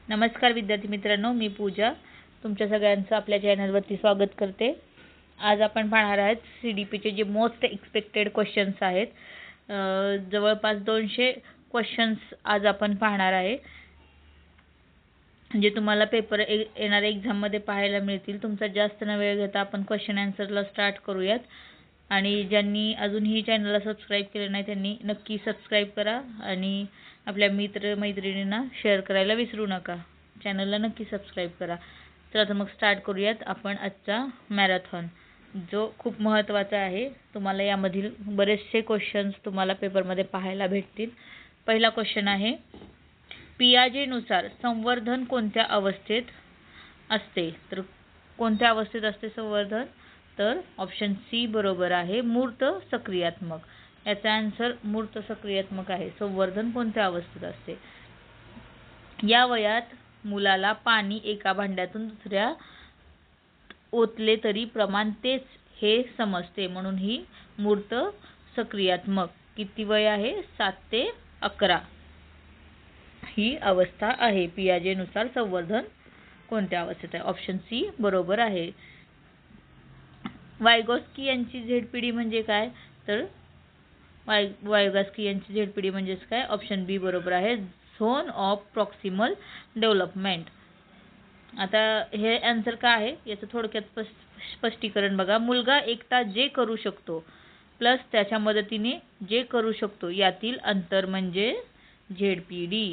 नमस्कार विद्यार्थी मित्रांनो, मी पूजा तुमच्या सगळ्यांचं आपल्या चॅनलवरती स्वागत करते। आज आपण पाहणार आहोत CDPचे जे मोस्ट एक्सपेक्टेड क्वेश्चन्स आहेत। जवळपास 200 क्वेश्चन्स आज आपण पाहणार आहे, जे तुम्हाला पेपर येणाऱ्या एग्जाम मध्ये पाहायला मिळतील। तुमचा जास्त न वेळ घेता आपण क्वेश्चन आन्सरला स्टार्ट करूयात। आणि ज्यांनी अजूनही चॅनलला सबस्क्राइब केले नाही त्यांनी नक्की सबस्क्राइब करा आणि आपल्या मित्र मैत्रिणींना शेअर करायला विसरू नका। चॅनलला नक्की सबस्क्राइब करा। तर आता मग स्टार्ट करूयात आपण आजचा मॅरेथॉन, जो खूप महत्त्वाचा आहे। तुम्हाला यामधील बरेचसे क्वेश्चन्स तुम्हाला पेपरमध्ये पाहायला भेटतील। पहिला क्वेश्चन आहे, पियाजेनुसार संवर्धन कोणत्या अवस्थेत असते? तर कोणत्या अवस्थेत असते संवर्धन? तर ऑप्शन सी बरोबर आहे, मूर्त सक्रियात्मक। याचा आन्सर मूर्त सक्रियात्मक आहे। संवर्धन कोणत्या अवस्थेत असते? या वयात मुलाला पाणी एका भांड्यातून दुसऱ्या ओतले तरी प्रमाण तेच हे समजते, म्हणून ही मूर्त सक्रियात्मक। किती वय आहे? 7 ते 11 ही अवस्था आहे। पियाजेनुसार संवर्धन कोणत्या अवस्थेत आहे? ऑप्शन सी बरोबर आहे। वायगॉस्की यांची झेडपीडी म्हणजे काय? तर वायगॉस्की यांची झेडपीडी म्हणजे काय? ऑप्शन बी बरोबर आहे, झोन ऑफ प्रॉक्सिमल डेव्हलपमेंट। आता हे आन्सर काय आहे याचं थोडक्यात स्पष्टीकरण बघा। मुलगा एकटा जे करू शकतो प्लस त्याच्या मदतीने जे करू शकतो यातील अंतर म्हणजे झेडपीडी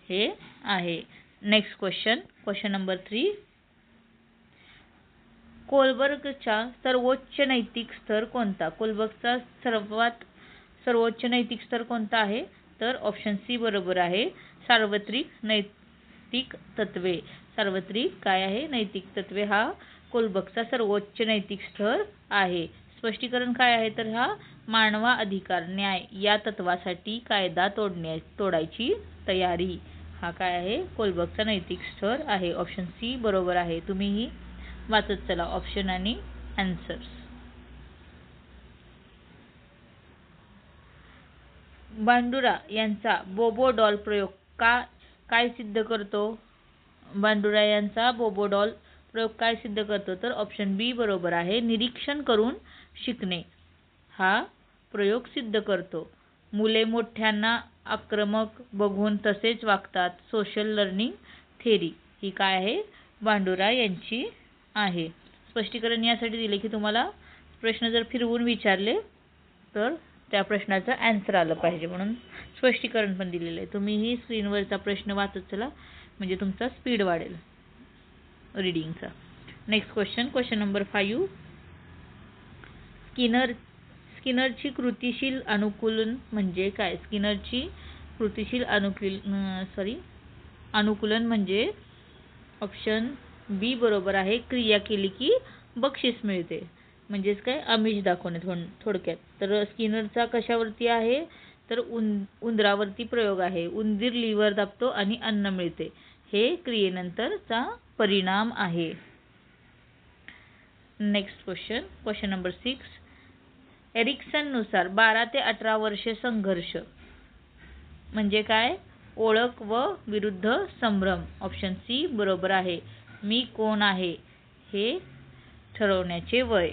हे आहे। नेक्स्ट क्वेश्चन नंबर 3, कोलबर्गचा सर्वोच्च नैतिक स्तर कोणता? कोलबर्गचा सर्वोच्च नैतिक स्तर कोणता आहे? तर ऑप्शन सी बरोबर आहे, सार्वत्रिक नैतिक तत्वे। सार्वत्रिक काय आहे? नैतिक तत्वे हा कोलबर्गचा सर्वोच्च नैतिक स्तर आहे। स्पष्टीकरण काय आहे? तर हा मानवा अधिकार न्याय या तत्वासाठी कायदा तोडायची तयारी, हा काय आहे? कोलबर्गचा नैतिक स्तर आहे। ऑप्शन सी बरोबर आहे। तुम्हीही वाचत चला ऑप्शन आणि आन्सर्स। बांडुरा यांचा बोबो डॉल प्रयोग काय सिद्ध करतो? बांडुरा यांचा बोबो डॉल प्रयोग काय सिद्ध करतो? तर ऑप्शन बी बरोबर आहे, निरीक्षण करून शिकणे हा प्रयोग सिद्ध करतो। मुले मोठ्यांना आक्रमक बघून तसेच वागतात, सोशल लर्निंग थेरी ही काय आहे? बांडुरा यांची आहे। स्पष्टीकरण यासाठी दिले की तुम्हाला प्रश्न जर फिरवून विचारले तर त्या प्रश्नाचं आन्सर आलं पाहिजे, म्हणून स्पष्टीकरण पण दिलेलं आहे। तुम्हीही स्क्रीनवरचा प्रश्न वाचत चला म्हणजे तुमचा स्पीड वाढेल रीडिंगचा। नेक्स्ट क्वेश्चन नंबर 5, स्किनरची कृतिशील अनुकूलन म्हणजे काय? स्किनरची कृतिशील अनुकूलन म्हणजे ऑप्शन बी बरोबर आहे, क्रिया केली की बक्षीस मिळते, म्हणजेच काय? आमिष दाखवणे थोडक्यात। तर स्किनरचा कशावरती आहे? तर उंदरावरती प्रयोग आहे। उंदीर लिव्हर दाबतो आणि अन्न मिळते, हे क्रियेनंतरचा परिणाम आहे। नेक्स्ट क्वेश्चन नंबर 6, एरिक्सन नुसार 12 ते 18 वर्षे संघर्ष म्हणजे काय? ओळख व विरुद्ध संभ्रम। ऑप्शन सी बरोबर आहे, मी कोण आहे हे ठरवण्याचे वय।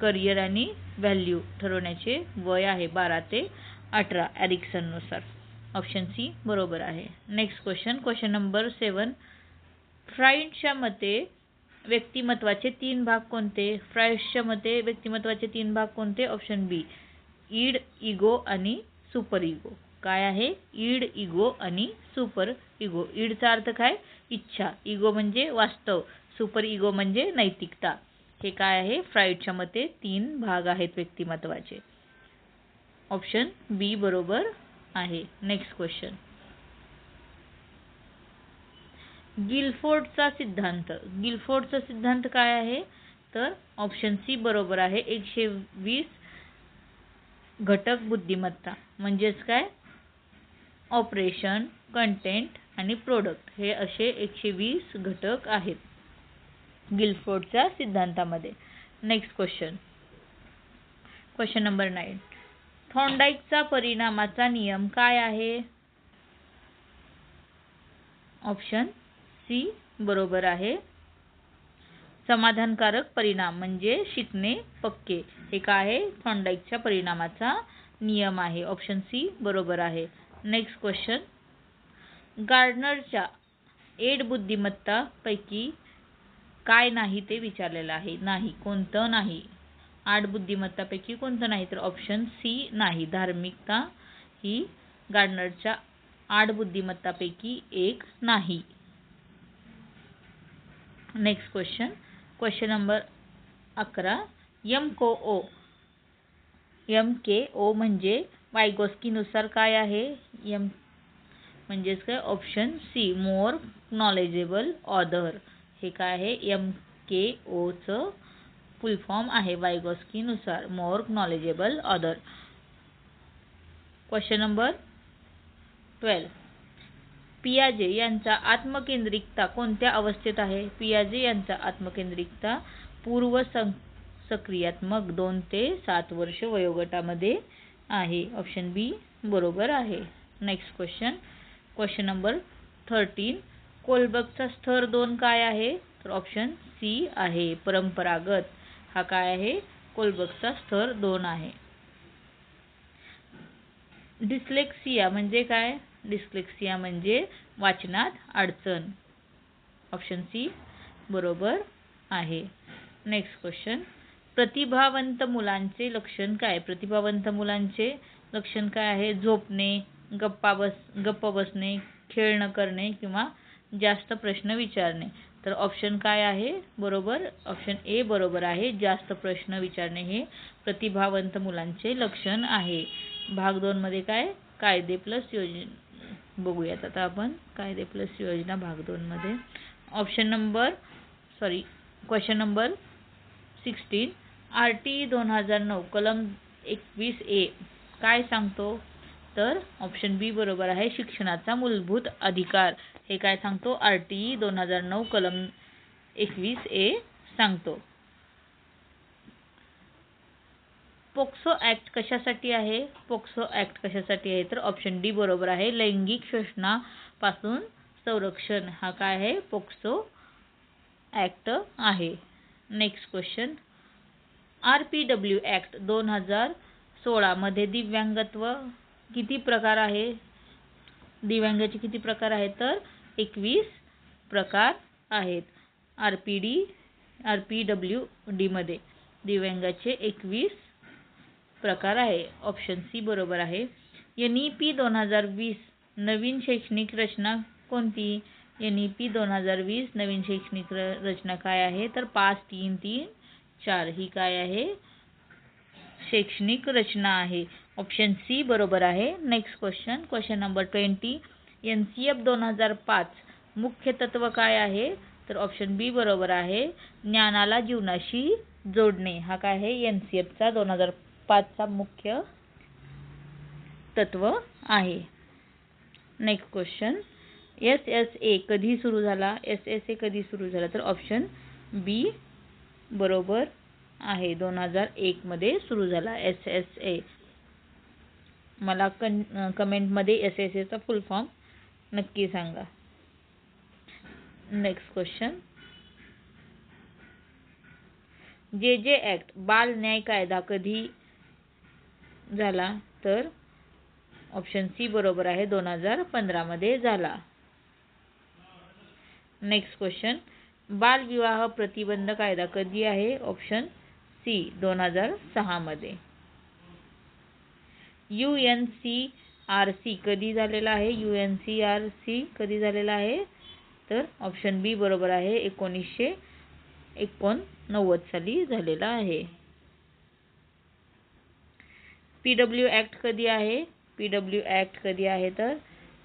करिअर आणि व्हॅल्यू ठरवण्याचे वय आहे 12 ते 18 एरिक्सन नुसार। ऑप्शन सी बरोबर आहे। नेक्स्ट क्वेश्चन नंबर 7, फ्राइडच्या मते व्यक्तिमत्वाचे 3 भाग कोणते? फ्राइडच्या मते व्यक्तिमत्वाचे 3 भाग कोणते? ऑप्शन बी, ईड, इगो आणि सुपर इगो। काय आहे? ईड, इगो आणि सुपर इगो। ईडचा अर्थ काय? इच्छा, इगो म्हणजे वास्तव, सुपर इगो म्हणजे नैतिकता। हे काय आहे? फ्राइडच्या मते 3 भाग आहेत व्यक्तिमत्वाचे। ऑप्शन बी बरोबर आहे। नेक्स्ट क्वेश्चन, गिलफोर्डचा सिद्धांत काय आहे? तर ऑप्शन सी बरोबर आहे, 120 घटक बुद्धिमत्ता म्हणजेच काय? ऑपरेशन, कंटेंट आणि प्रोडक्ट हे असे 120 घटक आहेत गिलफोर्डच्या सिद्धांतामध्ये। नेक्स्ट क्वेश्चन नंबर 9, थॉर्नडाईकचा परिणामाचा नियम काय आहे? ऑप्शन सी बरोबर आहे. समाधानकारक परिणाम म्हणजे शिकणे पक्के. हे काय आहे? थॉर्नडाईकच्या परिणामाचा नियम आहे. ऑप्शन सी बरोबर आहे. नेक्स्ट क्वेश्चन, गार्डनरच्या 8 बुद्धिमत्ता पैकी काय नाही ते विचारलेलं आहे. नाही, कोणतं नाही? 8 बुद्धिमत्तापैकी कोणतं नाही? तर ऑप्शन सी नाही. धार्मिकता ही गार्डनरच्या 8 बुद्धिमत्तापैकी एक नाही. Next question, question number 11, MKO म्हणजे वायगॉस्कीनुसार काय आहे? एम म्हणजेच काय? Option C more knowledgeable other. हे काय आहे? MKOचं फुल फॉर्म आहे वायगॉस्कीनुसार more knowledgeable other. Question number 12, पियाजे यांचा आत्मकेंद्रिकता कोणत्या अवस्थेत आहे? पियाजे यांचा आत्मकेंद्रिकता पूर्व सक्रियात्मक 2 ते 7 वर्ष वयोगटामध्ये आहे. ऑप्शन बी बरोबर आहे. नेक्स्ट क्वेश्चन, क्वेश्चन नंबर 13, कोलबर्गचा स्तर 2 काय आहे? तर ऑप्शन सी आहे परंपरागत. हा काय आहे? कोलबर्गचा स्तर 2 आहे. डिस्लेक्सिया म्हणजे काय? डिस्लेक्सिया म्हणजे वाचनात अडचण. ऑप्शन सी बरोबर आहे. नेक्स्ट क्वेश्चन, प्रतिभावंत मुलांचे लक्षण काय? प्रतिभावंत मुलांचे लक्षण काय आहे? झोपणे, गप्प बसणे, खेळ न करणे किंवा जास्त प्रश्न विचारणे. तर ऑप्शन काय आहे बरोबर? ऑप्शन ए बरोबर आहे. जास्त प्रश्न विचारणे हे प्रतिभावंत मुलांचे लक्षण आहे. भाग 2 मध्ये काय? कायदे प्लस योजना बघूयात आता आपण. कायदे प्लस योजना भाग 2 मध्ये क्वेश्चन नंबर 16, RTE 2009 कलम 21A काय सांगतो? तर ऑप्शन बी बरोबर आहे. शिक्षणाचा मूलभूत अधिकार. हे काय सांगतो? RTE 2009 कलम 21A सांगतो. पोक्सो ॲक्ट कशासाठी आहे? पोक्सो ॲक्ट कशासाठी आहे? तर ऑप्शन डी बरोबर आहे. लैंगिक शोषणापासून संरक्षण. हा काय आहे? पोक्सो ॲक्ट आहे. नेक्स्ट क्वेश्चन, RPW ॲक्ट 2016 मध्ये दिव्यांगत्व किती प्रकार आहे? दिव्यांगाचे किती प्रकार आहेत? तर 21 प्रकार आहेत. RPWD मध्ये दिव्यांगाचे 21 प्रकार आहे. ऑप्शन सी बरोबर आहे. NEP 2020 नवीन शैक्षणिक रचना कोणती? NEP 2020 नवीन शैक्षणिक रचना काय आहे? तर 5-3-3-4 ही काय आहे? शैक्षणिक रचना आहे. ऑप्शन सी बरोबर आहे. Next question, question number 20, NCF 2005 मुख्य तत्व काय आहे? तर ऑप्शन बी बरोबर आहे. ज्ञानाला जीवनाशी जोडणे. हा काय आहे? NCFचा 2005चा मुख्य तत्व आहे. नेक्स्ट क्वेश्चन, SSA कधी सुरू झाला? SSA कधी सुरू झाला? तर ऑप्शन बी बरोबर आहे. 2001 मध्ये सुरू झाला SSA. मला कमेंटमध्ये SSA चा फुल फॉर्म नक्की सांगा. नेक्स्ट क्वेश्चन, JJ ॲक्ट बाल न्याय कायदा कधी झाला? तर ऑप्शन सी बरोबर आहे. 2015 मध्ये झाला. नेक्स्ट क्वेश्चन, बाल विवाह प्रतिबंध कायदा कधी आहे? ऑप्शन सी 2006 मध्ये. UNCRC कधी झालेला आहे? UNCRC कधी झालेला आहे? तर ऑप्शन बी बरोबर आहे. 1989 साली झालेला आहे. PW ॲक्ट कधी आहे? PW ॲक्ट कधी आहे? तर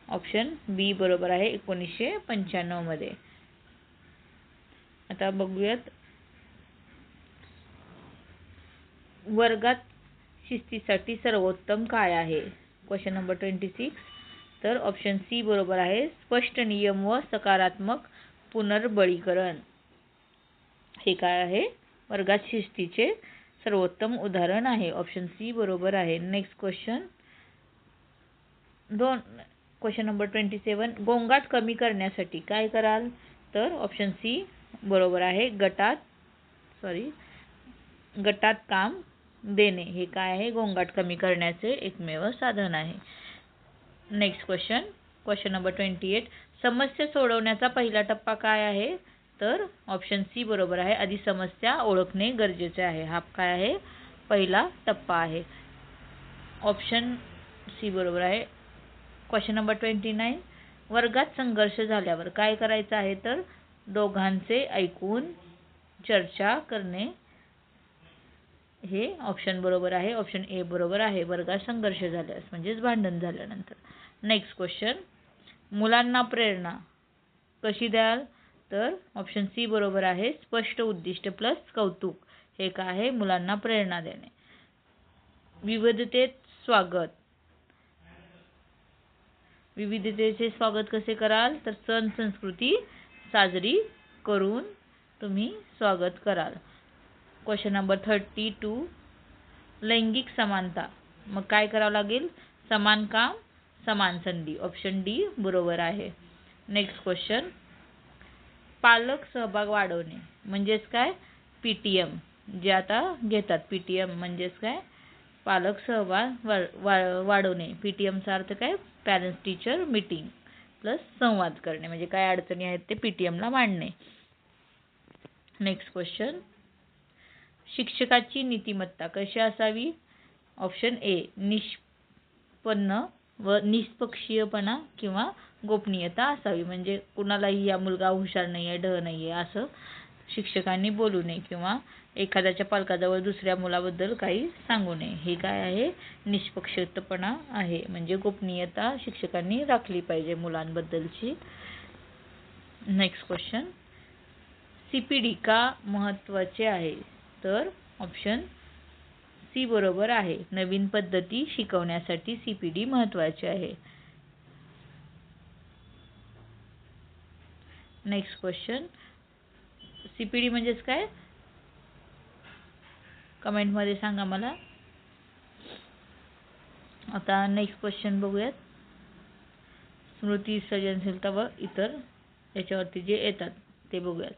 ऑप्शन बी बरोबर आहे. 1995 मध्ये. आता बघूयात वर्गात शिस्तीसाठी सर्वोत्तम काय आहे? क्वेश्चन नंबर 26, तर ऑप्शन सी बरोबर आहे. स्पष्ट नियम व सकारात्मक पुनर्बळीकरण. हे काय आहे? वर्गात शिस्तीचे सर्वोत्तम उदाहरण आहे. ऑप्शन सी बरोबर आहे. नेक्स्ट क्वेश्चन, क्वेश्चन नंबर 27, गोंगाट कमी करण्यासाठी काय कराल? तर ऑप्शन सी बरोबर आहे, गटात काम देणे हे काय आहे? गोंगाट कमी करण्याचे एकमेव साधन आहे. नेक्स्ट क्वेश्चन नंबर 28, समस्या सोडवण्याचा पहिला टप्पा काय आहे? तर ऑप्शन सी बरोबर आहे, आधी समस्या ओळखणे गरजेचे आहे. हा काय आहे? पहिला टप्पा आहे. ऑप्शन सी बरोबर आहे. क्वेश्चन नंबर 29, वर्गात संघर्ष झाल्यावर काय करायचं आहे? तर दोघांचे ऐकून चर्चा करणे हे ऑप्शन बरोबर आहे. ऑप्शन ए बरोबर आहे, वर्गात संघर्ष झाल्यास म्हणजेच भांडण झाल्यानंतर. नेक्स्ट क्वेश्चन, मुलांना प्रेरणा कशी द्याल? तर ऑप्शन सी बरोबर आहे, स्पष्ट उद्दिष्ट प्लस कौतुक हे काय आहे? मुलांना प्रेरणा देणे. विविधतेचे स्वागत कसे कराल? तर सण संस्कृती साजरी करून तुम्ही स्वागत कराल. क्वेश्चन नंबर 32, लैंगिक समानता मग काय करावं लागेल? समान काम समान संधी. ऑप्शन डी बरोबर आहे. नेक्स्ट क्वेश्चन, पालक सहभाग वाढवणे म्हणजेच काय? PTM जे आता घेतात. PTM म्हणजेच काय? पालक सहभाग वाढवणे. PTMचा अर्थ काय? पॅरेंट्स टीचर मीटिंग प्लस संवाद करणे, म्हणजे काय अडचणी आहेत ते PTMला मांडणे. नेक्स्ट क्वेश्चन, शिक्षकाची नीतिमत्ता कशी असावी? ऑप्शन ए, निष्पन्न व निष्पक्षीयपणा किंवा गोपनीयता असावी. म्हणजे कुणालाही या मुलगा हुशार नाही आहे, ढ नाही आहे असं शिक्षकांनी बोलू नये किंवा एखाद्याच्या पालकाजवळ दुसऱ्या मुलाबद्दल काही सांगू नये. हे काय आहे? निष्पक्षपणा आहे. म्हणजे गोपनीयता शिक्षकांनी राखली पाहिजे मुलांबद्दलची. नेक्स्ट क्वेश्चन, CPD का महत्त्वाचे आहे? तर ऑप्शन सी बरोबर आहे, नवीन पद्धती शिकवण्यासाठी CPD महत्त्वाचे आहे. नेक्स्ट क्वेश्चन, CPD म्हणजेच काय? कमेंटमध्ये सांगा मला. आता नेक्स्ट क्वेश्चन बघूयात. स्मृती, सर्जनशीलता व इतर याच्यावरती जे येतात ते बघूयात.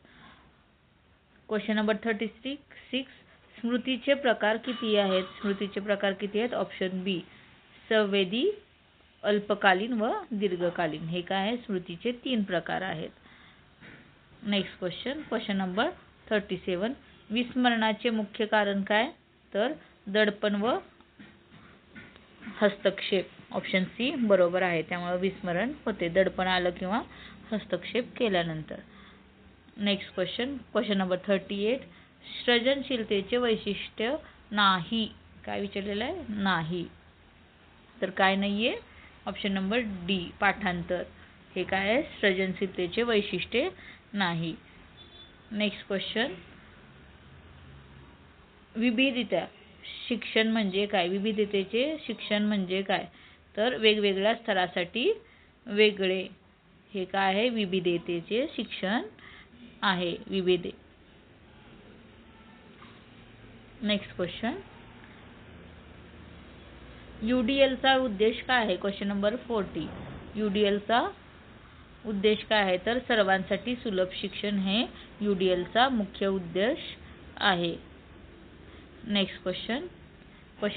क्वेश्चन नंबर 36, स्मृतीचे प्रकार किती आहेत? स्मृतीचे प्रकार किती आहेत? ऑप्शन बी, संवेदी, अल्पकालीन व दीर्घकालीन. हे काय आहे? स्मृतीचे 3 प्रकार आहेत. नेक्स्ट क्वेश्चन नंबर 37, विस्मरणाचे मुख्य कारण काय? तर दडपण व हस्तक्षेप. ऑप्शन सी बरोबर आहे, त्यामुळे विस्मरण होते दडपण आलं किंवा हस्तक्षेप केल्यानंतर. नेक्स्ट क्वेश्चन नंबर 38, सृजनशीलतेचे वैशिष्ट्य नाही. काय विचारलेलं आहे? नाही. तर काय नाहीये? ऑप्शन नंबर डी, पाठांतर. हे काय आहे? सृजनशीलतेचे वैशिष्ट्य नाही. नेक्स्ट क्वेश्चन, विविधता शिक्षण म्हणजे काय? विविधतेचे शिक्षण म्हणजे काय? तर वेगवेगळ्या स्तरासाठी वेगळे. हे काय आहे? विविधतेचे शिक्षण आहे. विविधे. नेक्स्ट क्वेश्चन, UDLचा उद्देश काय आहे? क्वेश्चन नंबर 40, UDLचा उद्देश काय आहे? तर सर्वांसाठी सुलभ शिक्षण हे UDLचा मुख्य उद्देश आहे. नेक्स्ट क्वेश्चन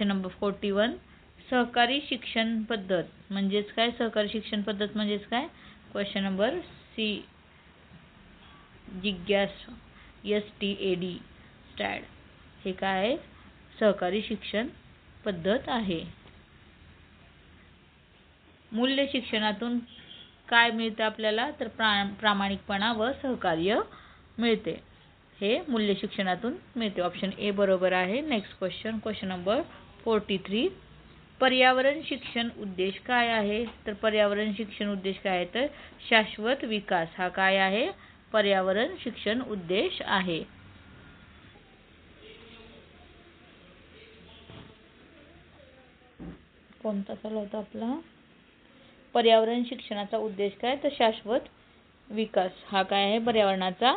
नंबर 41, सहकारी शिक्षण पद्धत म्हणजेच काय? सहकारी शिक्षण पद्धत म्हणजेच काय? क्वेश्चन नंबर सी, जिज्ञासा, STAD स्टॅड. हे काय आहे? सहकारी शिक्षण पद्धत आहे. मूल्य शिक्षणातून काय मिळते आपल्याला? तर प्रामाणिकपणा व सहकार्य मिळते. हे मूल्य शिक्षणातून मिळते. ऑप्शन ए बरोबर आहे. नेक्स्ट क्वेश्चन नंबर 43, पर्यावरण शिक्षण उद्देश काय आहे? तर पर्यावरण शिक्षण उद्देश काय आहे? तर शाश्वत विकास. हा काय आहे? पर्यावरण शिक्षण उद्देश आहे. कोणता चालू होता आपला? पर्यावरण शिक्षणाचा उद्देश काय? तर शाश्वत विकास. हा काय आहे? पर्यावरणाचा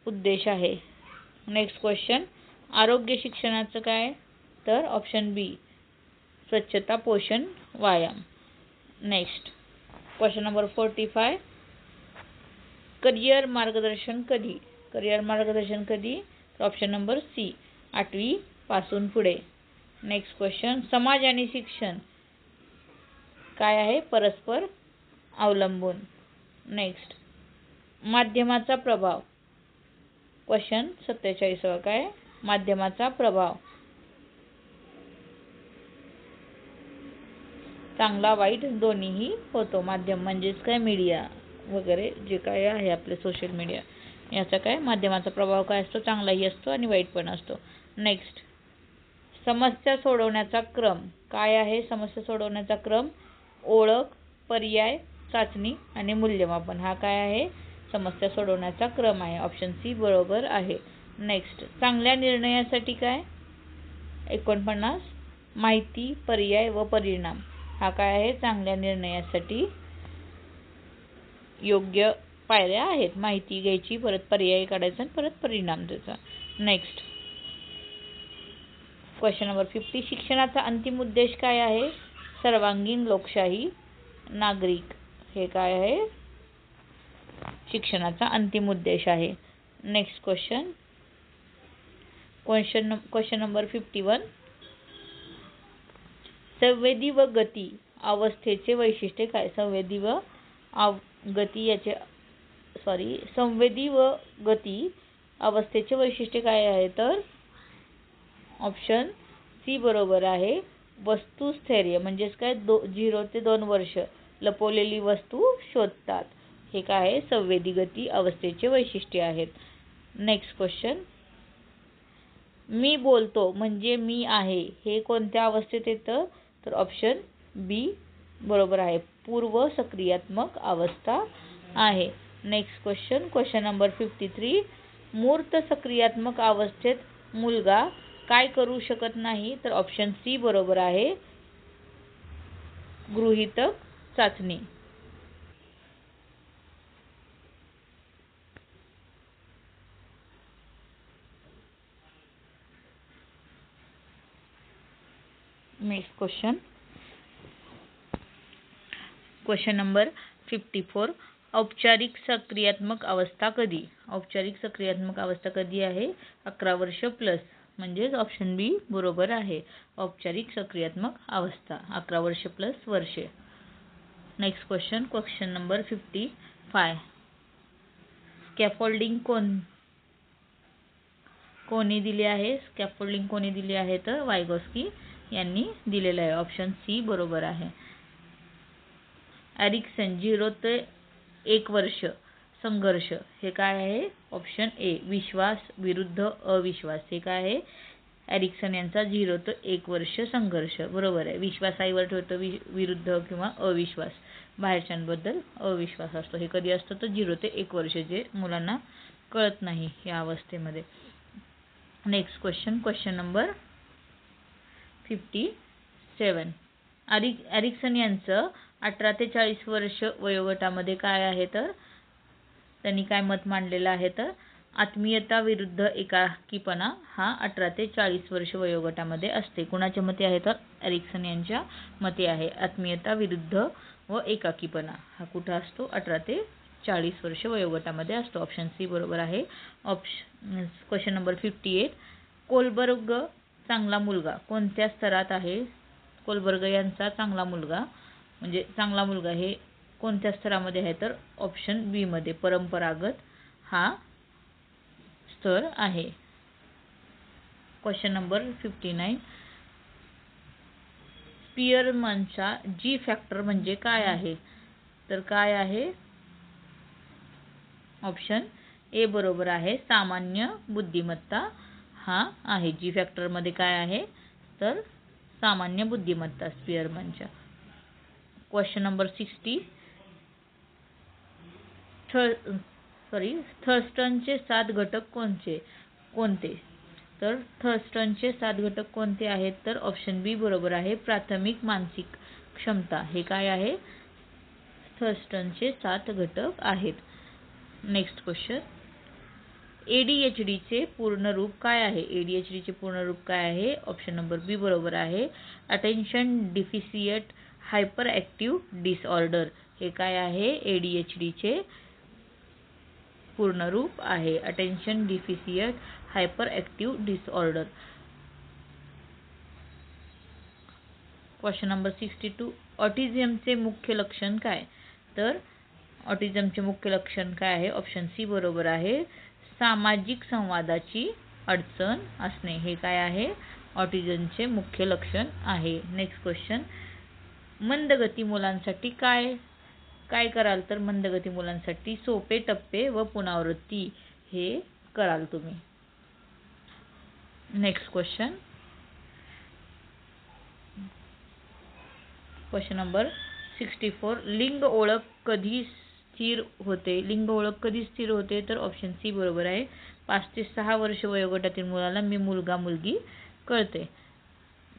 उद्देश आहे. नेक्स्ट क्वेश्चन, आरोग्य शिक्षणाचं काय? तर ऑप्शन बी, स्वच्छता, पोषण, व्यायाम. नेक्स्ट क्वेश्चन नंबर 45, करिअर मार्गदर्शन कधी? करिअर मार्गदर्शन कधी? ऑप्शन नंबर सी, 8वी पासून पुढे. नेक्स्ट क्वेश्चन, समाज आणि शिक्षण काय आहे? परस्पर अवलंबून. नेक्स्ट, माध्यमाचा प्रभाव. क्वेश्चन 47 काय? माध्यमाचा प्रभाव. चांगला वाईट दोन्हीही होतो. माध्यम म्हणजेच काय? मीडिया वगैरे जे काय आहे आपले सोशल मीडिया, याचा काय? माध्यमाचा प्रभाव काय असतो? चांगलाही असतो आणि वाईट पण असतो. नेक्स्ट, समस्या सोडवण्याचा क्रम काय आहे? समस्या सोडवण्याचा क्रम ओळख, पर्याय, चाचणी आणि मूल्यमापन हा काय आहे? समस्या सोडवण्याचा क्रम आहे. ऑप्शन सी बरोबर आहे. नेक्स्ट, चांगल्या निर्णयासाठी काय? 49, माहिती, पर्याय व परिणाम हा काय आहे? चांगल्या निर्णयासाठी योग्य पायऱ्या आहेत. माहिती घ्यायची, परत पर्याय काढायचा आणि परत परिणाम द्यायचा. नेक्स्ट, क्वेश्चन नंबर 50, शिक्षणाचा अंतिम उद्देश काय आहे? सर्वांगीण लोकशाही, नागरिक हे काय आहे? शिक्षणाचा अंतिम उद्देश आहे. नेक्स्ट क्वेश्चन, क्वेश्चन नंबर 51, संवेदी व गती अवस्थेचे वैशिष्ट्य काय? संवेदी व गती अवस्थेचे वैशिष्ट्य काय आहे? तर ऑप्शन सी बरोबर आहे. वस्तुस्थैर्य म्हणजेच काय? 0 ते 2 वर्ष लपवलेली वस्तू शोधतात. हे काय आहे? संवेदी गती अवस्थेचे वैशिष्ट्य आहेत. नेक्स्ट क्वेश्चन, मी बोलतो म्हणजे मी आहे हे कोणत्या अवस्थेत येतं? तर ऑप्शन बी बरोबर आहे. पूर्व सक्रियात्मक अवस्था आहे. नेक्स्ट क्वेश्चन, क्वेश्चन नंबर 53, मूर्त सक्रियात्मक अवस्थेत मुलगा काय करू शकत नाही? तर ऑप्शन सी बरोबर आहे. गृहीतक चाचणी. नेक्स्ट क्वेश्चन, क्वेश्चन नंबर 54, औपचारिक सक्रियात्मक अवस्था कधी? औपचारिक सक्रियात्मक अवस्था कधी आहे? 11 वर्ष प्लस, म्हणजेच ऑप्शन बी बरोबर आहे. औपचारिक सक्रियात्मक अवस्था 11 वर्ष प्लस वर्षे. नेक्स्ट क्वेश्चन, क्वेश्चन नंबर 55, स्कॅफोल्डिंग कोणी दिले आहे? स्कॅफोल्डिंग कोणी दिले आहे? तर वायगॉस्की यांनी दिलेलं आहे. ऑप्शन सी बरोबर आहे. एरिक्सन 0 ते 1 वर्ष संघर्ष हे काय आहे? ऑप्शन ए, विश्वास विरुद्ध अविश्वास हे काय आहे? एरिक्सन यांचा 0 ते 1 वर्ष संघर्ष बरोबर आहे. विश्वास आईवर ठेवतो, विरुद्ध किंवा अविश्वास बाहेरच्यांबद्दल अविश्वास असतो. हे कधी असतं? तर 0 ते 1 वर्ष जे मुलांना कळत नाही या अवस्थेमध्ये. Next question, question number 57, Erikson यांचं 18 ते 40 वर्ष वयोगटामध्ये काय आहे? तर त्यांनी काय मत मांडलेलं आहे? तर आत्मीयता विरुद्ध एकाकीपणा हा 18 ते 40 वर्ष वयोगटामध्ये असते. कुणाच्या मते आहे? तर एरिक्सन यांच्या मते आहे. आत्मीयता विरुद्ध व एकाकीपणा हा कुठं असतो? 18 ते 40 वर्ष वयोगटामध्ये असतो. ऑप्शन सी बरोबर आहे. क्वेश्चन नंबर 58, कोलबर्ग चांगला मुलगा कोणत्या स्तरात आहे? कोलबर्ग यांचा चांगला मुलगा म्हणजे चांगला मुलगा हे कोणत्या स्तरामध्ये आहे? तर ऑप्शन बी मध्ये परंपरागत हा स्तर आहे. क्वेश्चन नंबर 59, स्पियरमनचा जी फॅक्टर म्हणजे काय आहे? तर काय आहे? ऑप्शन ए बरोबर आहे. सामान्य बुद्धिमत्ता हा आहे. जी फॅक्टर मध्ये काय आहे? तर सामान्य बुद्धिमत्ता स्पियरमनच्या. क्वेश्चन नंबर 60, थर्स्टनचे 7 घटक कोणते? तर थर्स्टनचे 7 घटक कोणते आहेत? तर ऑप्शन बी बरोबर आहे. प्राथमिक मानसिक क्षमता हे काय आहे? थर्स्टनचे 7 घटक आहेत. नेक्स्ट क्वेश्चन, ADHD चे पूर्ण रूप काय आहे? ADHD चे पूर्ण रूप काय आहे? ऑप्शन नंबर बी बरोबर आहे. अटेन्शन डिफिसिएट हायपर ॲक्टिव्ह डिसऑर्डर हे काय आहे? ADHD चे पूर्ण रूप आहे. Attention deficit hyper active disorder. Question number 62. ऑटिझमचे मुख्य लक्षण काय? तर ऑटिझमचे मुख्य लक्षण काय आहे? ऑप्शन सी बरोबर आहे. सामाजिक संवादाची अडचण असणे हे काय आहे? ऑटिझमचे मुख्य लक्षण आहे. Next question. मंदगती मुलांसाठी काय कराल? तर मंदगती मुलांसाठी सोपे टप्पे व पुनरावृत्ती हे कराल तुम्ही. Next question. Question number 64. लिंग ओळख कधी स्थिर होते? लिंग ओळख कधी स्थिर होते? तर ऑप्शन सी बरोबर आहे. 5 ते 6 वर्ष वयोगटातील मुलाला मी मुलगा मुलगी कळते.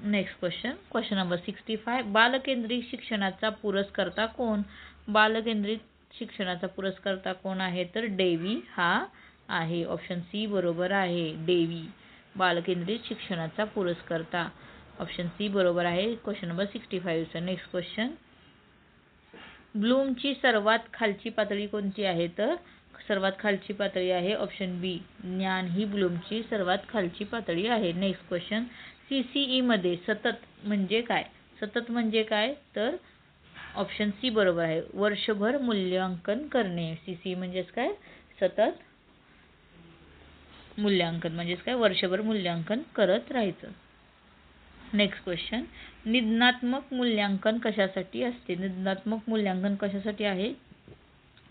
Next question. Question number 65. बालकेंद्रित शिक्षणाचा पुरस्कर्ता कोण? बालकेंद्रित शिक्षणाचा पुरस्कर्ता कोण आहे? तर डेवी हा आहे. ऑप्शन सी बरोबर आहे. डेवी बालकेंद्रित शिक्षणाचा पुरस्कर्ता. ऑप्शन सी बरोबर आहे. Question number 65. Next question. ब्लूमची सर्वात खालची पातळी कोणती आहे? तर सर्वात खालची पातळी आहे ऑप्शन बी. ज्ञान ही ब्लूमची सर्वात खालची पातळी आहे. Next question. CCE मध्ये सतत म्हणजे काय? सतत म्हणजे काय? तर ऑप्शन सी बरोबर आहे. वर्षभर मूल्यांकन करणे. CCE म्हणजेच काय? सतत मूल्यांकन म्हणजेच काय? वर्षभर मूल्यांकन करत राहायचं. Next question. निदानात्मक मूल्यांकन कशासाठी असते? निदानात्मक मूल्यांकन कशासाठी आहे?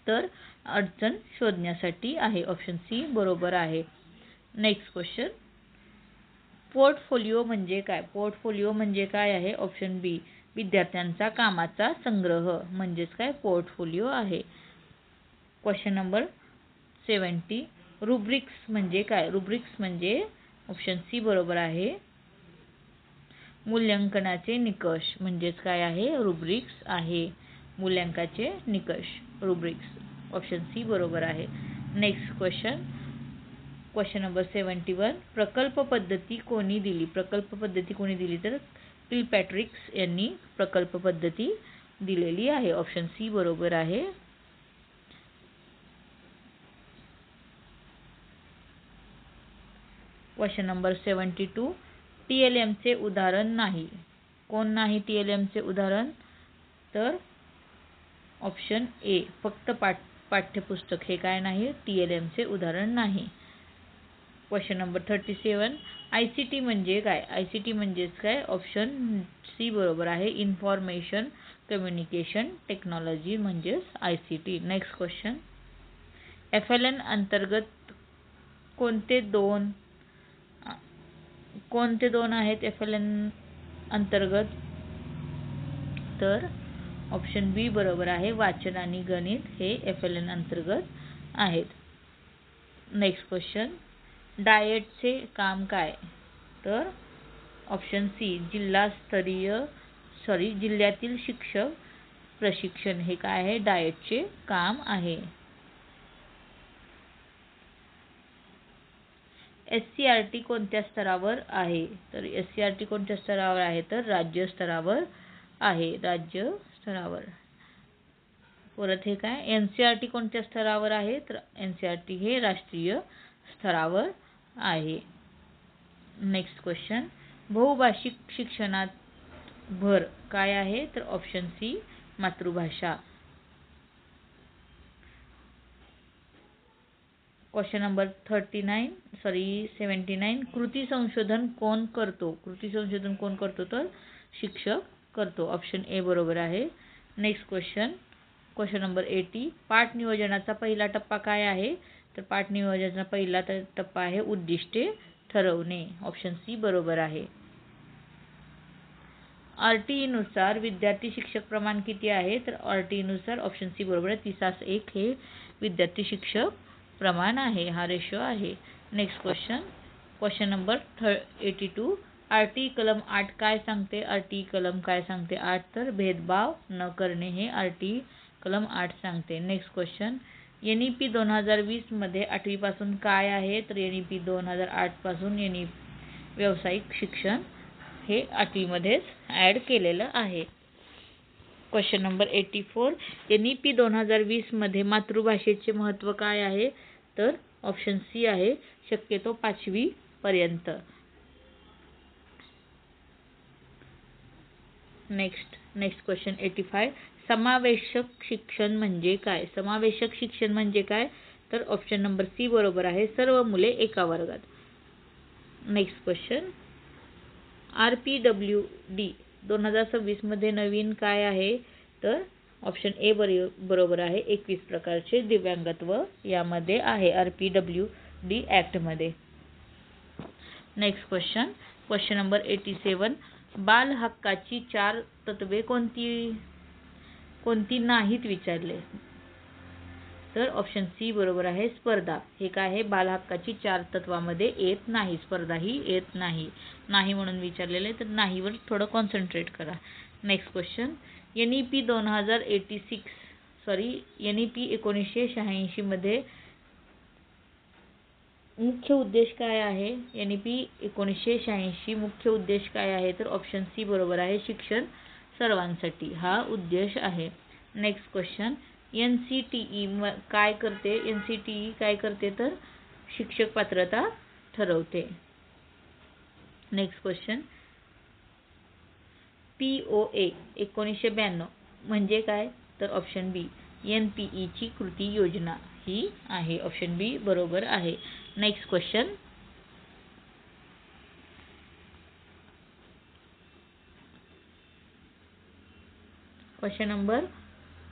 तर अडचण शोधण्यासाठी आहे. ऑप्शन सी बरोबर आहे. Next question. पोर्टफोलिओ म्हणजे काय? पोर्टफोलिओ म्हणजे काय आहे? ऑप्शन बी. विद्यार्थ्यांचा कामाचा संग्रह म्हणजेच काय? पोर्टफोलिओ आहे. Question number 70. रुब्रिक्स म्हणजे काय? रुब्रिक्स म्हणजे ऑप्शन सी बरोबर आहे. मूल्यांकनाचे निकष म्हणजेच काय आहे? रुब्रिक्स आहे. मूल्यांकनाचे निकष रुब्रिक्स. ऑप्शन सी बरोबर आहे. Next question. Question number 71. प्रकल्प पद्धती कोणी दिली? प्रकल्प पद्धती कोणी दिली? तर किलपॅट्रिक्स यांनी प्रकल्प पद्धती दिलेली आहे. ऑप्शन सी बरोबर आहे. Question number 72. TLM चे उदाहरण नाही. कोण नाही TLM चे उदाहरण? तर ऑप्शन ए. फक्त पाठ्यपुस्तक हे काय नाही? TLM चे उदाहरण नाही. Question number 37. ICT म्हणजे काय? ICT म्हणजेच काय? ऑप्शन सी बरोबर आहे. इन्फॉर्मेशन कम्युनिकेशन टेक्नॉलॉजी म्हणजेच ICT. Next question. FLN अंतर्गत कोणते दोन आहेत FLN अंतर्गत? तर ऑप्शन बी बरोबर आहे. वाचन आणि गणित हे FLN अंतर्गत आहेत. Next question. डाएटचे काम काय? तर ऑप्शन सी. जिल्ह्यातील शिक्षक प्रशिक्षण हे काय आहे? डाएटचे काम आहे. SCRT कोणत्या स्तरावर आहे? तर SCRT कोणत्या स्तरावर आहे? तर राज्य स्तरावर आहे. राज्य स्तरावर. परत हे काय? NCERT कोणत्या स्तरावर आहे? तर NCERT हे राष्ट्रीय स्तरावर आहे. Next question. बहुभाषिक शिक्षणात भर काय आहे? तर ऑप्शन सी. मातृभाषा. Question number 79. कृती संशोधन कोण करतो? कृती संशोधन कोण करतो? तर शिक्षक करतो. ऑप्शन ए बरोबर आहे. Next question. Question number 80. पाठ नियोजनाचा पहिला टप्पा काय आहे? तर पाठ नियोजनाचा पहिला टप्पा आहे उद्दिष्टे ठरवणे. ऑप्शन सी बरोबर आहे. RTE नुसार विद्यार्थी शिक्षक प्रमाण किती आहे? तर RTE नुसार ऑप्शन सी बरोबर आहे. 30:1 हे विद्यार्थी शिक्षक प्रमाण आहे. हा रेशो आहे. Next question. Question number 82. RTE कलम 8 काय सांगते? RTE कलम काय सांगते? 8 तर भेदभाव न करणे हे RTE कलम 8 सांगते. Next question. NEP 2020 मध्ये 8वी पासून काय आहे? तर NEP 2008 पासून व्यावसायिक शिक्षण हे 8वी मध्येच ॲड केलेलं आहे. क्वेश्चन नंबर 84, NEP 2020 मध्ये मातृभाषेचे महत्त्व काय आहे? तर ऑप्शन सी आहे शक्यतो 5वी पर्यंत. नेक्स्ट क्वेश्चन 85, समावेशक शिक्षण म्हणजे काय? समावेशक शिक्षण म्हणजे काय? तर ऑप्शन नंबर सी बरोबर आहे, सर्व मुले एका वर्गात. नेक्स्ट क्वेश्चन, RPWD 2026 मध्ये नवीन काय आहे? तर ऑप्शन ए बरोबर आहे, 21 प्रकारचे दिव्यांगत्व यामध्ये आहे RPWD ॲक्ट मध्ये. नेक्स्ट क्वेश्चन नंबर 87, बाल हक्काची 4 तत्वे कोणती नाहीत विचारले? तर ऑप्शन सी बरोबर आहे, स्पर्धा. हे काय आहे? बाल हक्काची 4 तत्वामध्ये येत नाही, स्पर्धा ही येत नाही म्हणून विचारलेले, तर नाहीवर थोडं कॉन्सन्ट्रेट करा. नेक्स्ट क्वेश्चन, NEP 1986 मध्ये मुख्य उद्देश काय आहे? NEP 1986 मुख्य उद्देश काय आहे? तर ऑप्शन सी बरोबर आहे, शिक्षण सर्वांसाठी हा उद्देश आहे. नेक्स्ट क्वेश्चन, NCTE काय करते? NCTE काय करते? तर शिक्षक पात्रता ठरवते. नेक्स्ट क्वेश्चन, POA 1992 म्हणजे काय? तर ऑप्शन बी, NPE ची कृती योजना ही आहे. ऑप्शन बी बरोबर आहे. नेक्स्ट क्वेश्चन नंबर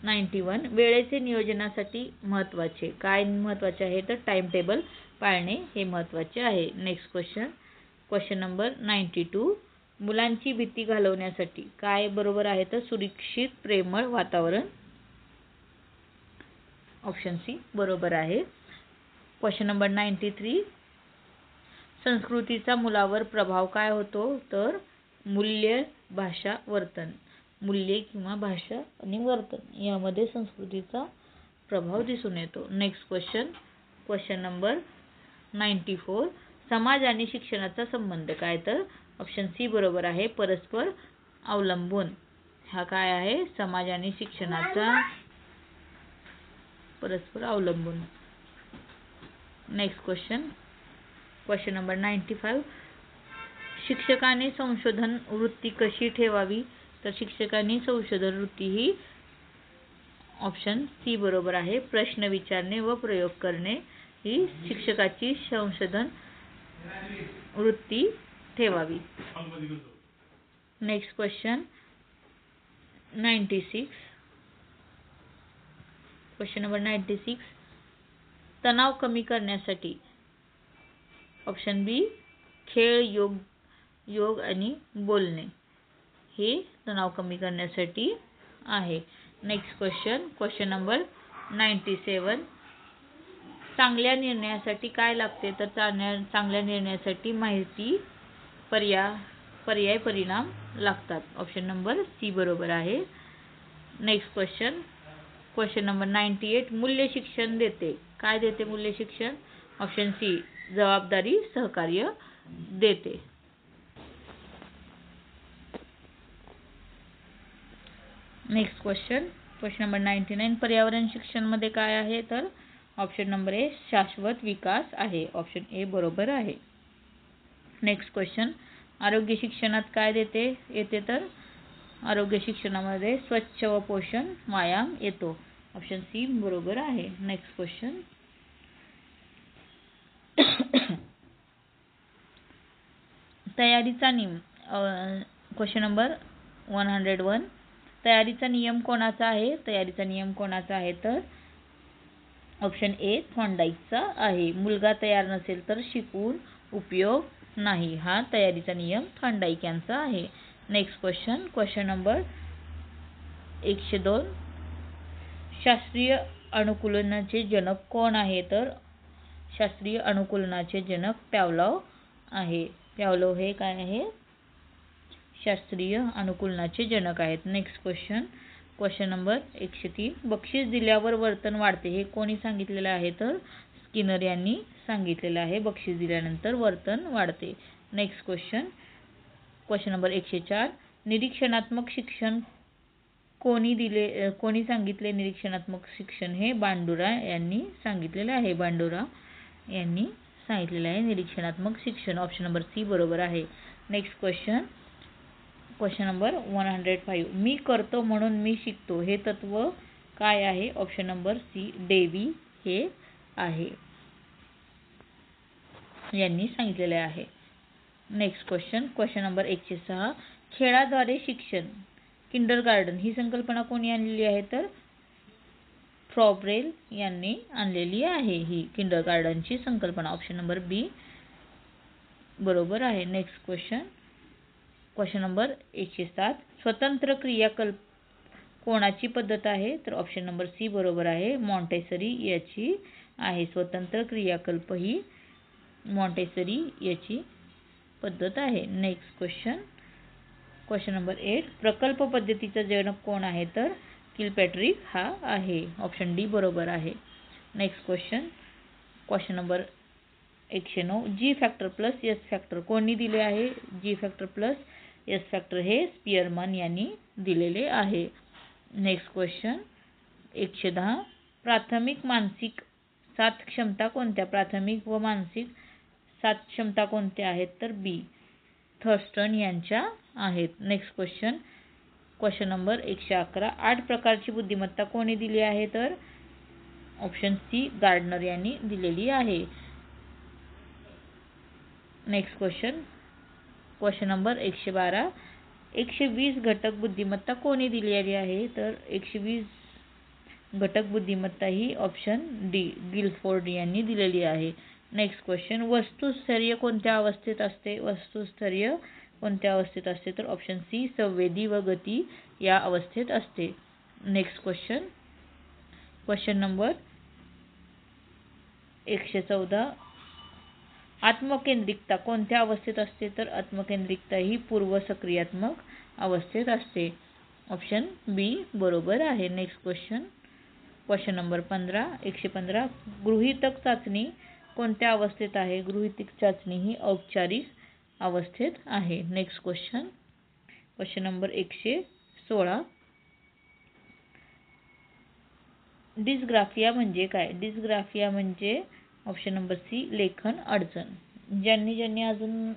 91, वेळेचे नियोजनासाठी महत्त्वाचे काय महत्त्वाचे आहे? तर टाइम टेबल पाळणे हे महत्त्वाचे आहे. नेक्स्ट क्वेश्चन नंबर 92, मुलांची भीती घालवण्यासाठी काय बरोबर आहे? तर सुरक्षित प्रेमळ वातावरण. ऑप्शन सी बरोबर आहे. क्वेश्चन नंबर 93, संस्कृतीचा मुलावर प्रभाव काय होतो? तर मूल्य, भाषा, वर्तन. मूल्ये किंवा भाषा आणि वर्तन यामध्ये संस्कृतीचा प्रभाव दिसून येतो. नेक्स्ट क्वेश्चन नंबर 94, समाज आणि शिक्षणाचा संबंध काय? तर ऑप्शन सी बरोबर आहे, परस्पर अवलंबून. हा काय आहे? समाज आणि शिक्षणाचा परस्पर अवलंबून. नेक्स्ट क्वेश्चन नंबर 95, शिक्षकाने संशोधन वृत्ती कशी ठेवावी? तर शिक्षकांनी संशोधन वृत्ती ही ऑप्शन सी बरोबर आहे, प्रश्न विचारणे व प्रयोग करणे ही शिक्षकाची संशोधन वृत्ती ठेवावी. नेक्स्ट क्वेश्चन 96, क्वेश्चन नंबर 96, तणाव कमी करण्यासाठी ऑप्शन बी, खेळ, योग आणि बोलणे हे तणाव कमी करण्यासाठी आहे. नेक्स्ट क्वेश्चन नंबर 97, चांगल्या निर्णयासाठी काय लागते? तर चांगल्या निर्णयासाठी माहिती, पर्याय, परिणाम लागतात. ऑप्शन नंबर सी बरोबर आहे. नेक्स्ट क्वेश्चन नंबर 98, मूल्य शिक्षण देते काय? देते मूल्य शिक्षण? ऑप्शन सी, जबाबदारी, सहकार्य देते. नेक्स्ट क्वेश्चन नंबर 99, पर्यावरण शिक्षण मध्ये काय आहे? तर ऑप्शन नंबर ए, शाश्वत विकास आहे. ऑप्शन ए बरोबर आहे. नेक्स्ट क्वेश्चन, आरोग्य शिक्षणात काय येते? तर आरोग्य शिक्षणामध्ये स्वच्छ व पोषण व्यायाम येतो. ऑप्शन सी बरोबर आहे. नेक्स्ट क्वेश्चन, तयारीचा नियम. क्वेश्चन नंबर 101, तयारीचा नियम कोणाचा आहे? तयारीचा नियम कोणाचा आहे? तर ऑप्शन ए, थॉर्नडाईकचा आहे. मुलगा तयार नसेल तर शिकवून उपयोग नाही, हा तयारीचा नियम थॉर्नडाईक यांचा आहे. नेक्स्ट क्वेश्चन नंबर 102, शास्त्रीय अनुकूलनाचे जनक कोण आहे? तर शास्त्रीय अनुकूलनाचे जनक पॅव्लोव आहे. पॅव्लोव हे काय आहे? शास्त्रीय अनुकूलनाचे जनक आहेत. नेक्स्ट क्वेश्चन नंबर 103, बक्षीस दिल्यावर वर्तन वाढते हे कोणी सांगितलेलं आहे? तर स्किनर यांनी सांगितलेलं आहे, बक्षीस दिल्यानंतर वर्तन वाढते. नेक्स्ट क्वेश्चन नंबर 104, निरीक्षणात्मक शिक्षण कोणी सांगितले निरीक्षणात्मक शिक्षण? हे बांडुरा यांनी सांगितलेले आहे. बांडुरा यांनी सांगितलेले आहे निरीक्षणात्मक शिक्षण. ऑप्शन नंबर सी बरोबर आहे. Next question number 105. मी करतो म्हणून मी शिकतो हे तत्व काय आहे? ऑप्शन नंबर सी डेवी हे आहे, यांनी सांगितलेले आहे. Next question number 106. खेळाद्वारे शिक्षण किंडरगार्टन ही संकल्पना कोणी आणलेली आहे? तर फ्रॉबरेल यांनी आणलेली आहे ही किंडरगार्टनची संकल्पना. ऑप्शन नंबर बी बरोबर आहे. Next question number 107. स्वतंत्र क्रियाकल्प कोणाची पद्धत आहे? तर ऑप्शन नंबर सी बरोबर आहे, मॉन्टेसरी याची आहे. स्वतंत्र क्रियाकल्प ही मॉन्टेसरी याची पद्धत आहे. Next question number 8. प्रकल्प पद्धतीचा जनक कोण आहे? तर किलपॅट्रिक हा आहे. ऑप्शन डी बरोबर आहे. Next question number 109. जी फॅक्टर प्लस एस फॅक्टर कोणी दिले आहे? जी फॅक्टर प्लस एस फॅक्टर हे स्पियरमन यांनी दिलेले आहे. Next question 110. प्राथमिक मानसिक 7 क्षमता कोणत्या? प्राथमिक व मानसिक 7 क्षमता कोणत्या आहेत? तर बी थर्स्टन यांच्या आहेत. Next question number 111. 8 प्रकारची बुद्धिमत्ता कोणी दिली आहे? तर ऑप्शन सी गार्डनर यांनी दिलेली आहे. Next question number 112. 120 घटक बुद्धिमत्ता कोणी दिलेली आहे? तर 120 घटक बुद्धिमत्ता ही ऑप्शन डी गिलफोर्ड यांनी दिलेली आहे. Next question. वस्तुस्थैर्य कोणत्या अवस्थेत असते? वस्तुस्थैर्य कोणत्या अवस्थेत असते? तर ऑप्शन सी संवेदी व गती या अवस्थेत असते. Next question number 114. आत्मकेंद्रिकता कोणत्या अवस्थेत असते? तर आत्मकेंद्रिकता ही पूर्व सक्रियात्मक अवस्थेत असते. ऑप्शन बी बरोबर आहे. Next question number 115. गृहीतक चाचणी कोणत्या अवस्थेत आहे? गृहीतक चाचणी ही औपचारिक अवस्थेत आहे. Next question number 116. डिस्ग्राफिया म्हणजे काय? डिस्ग्राफिया म्हणजे ऑप्शन नंबर सी लेखन अडचण. ज्यांनी अजून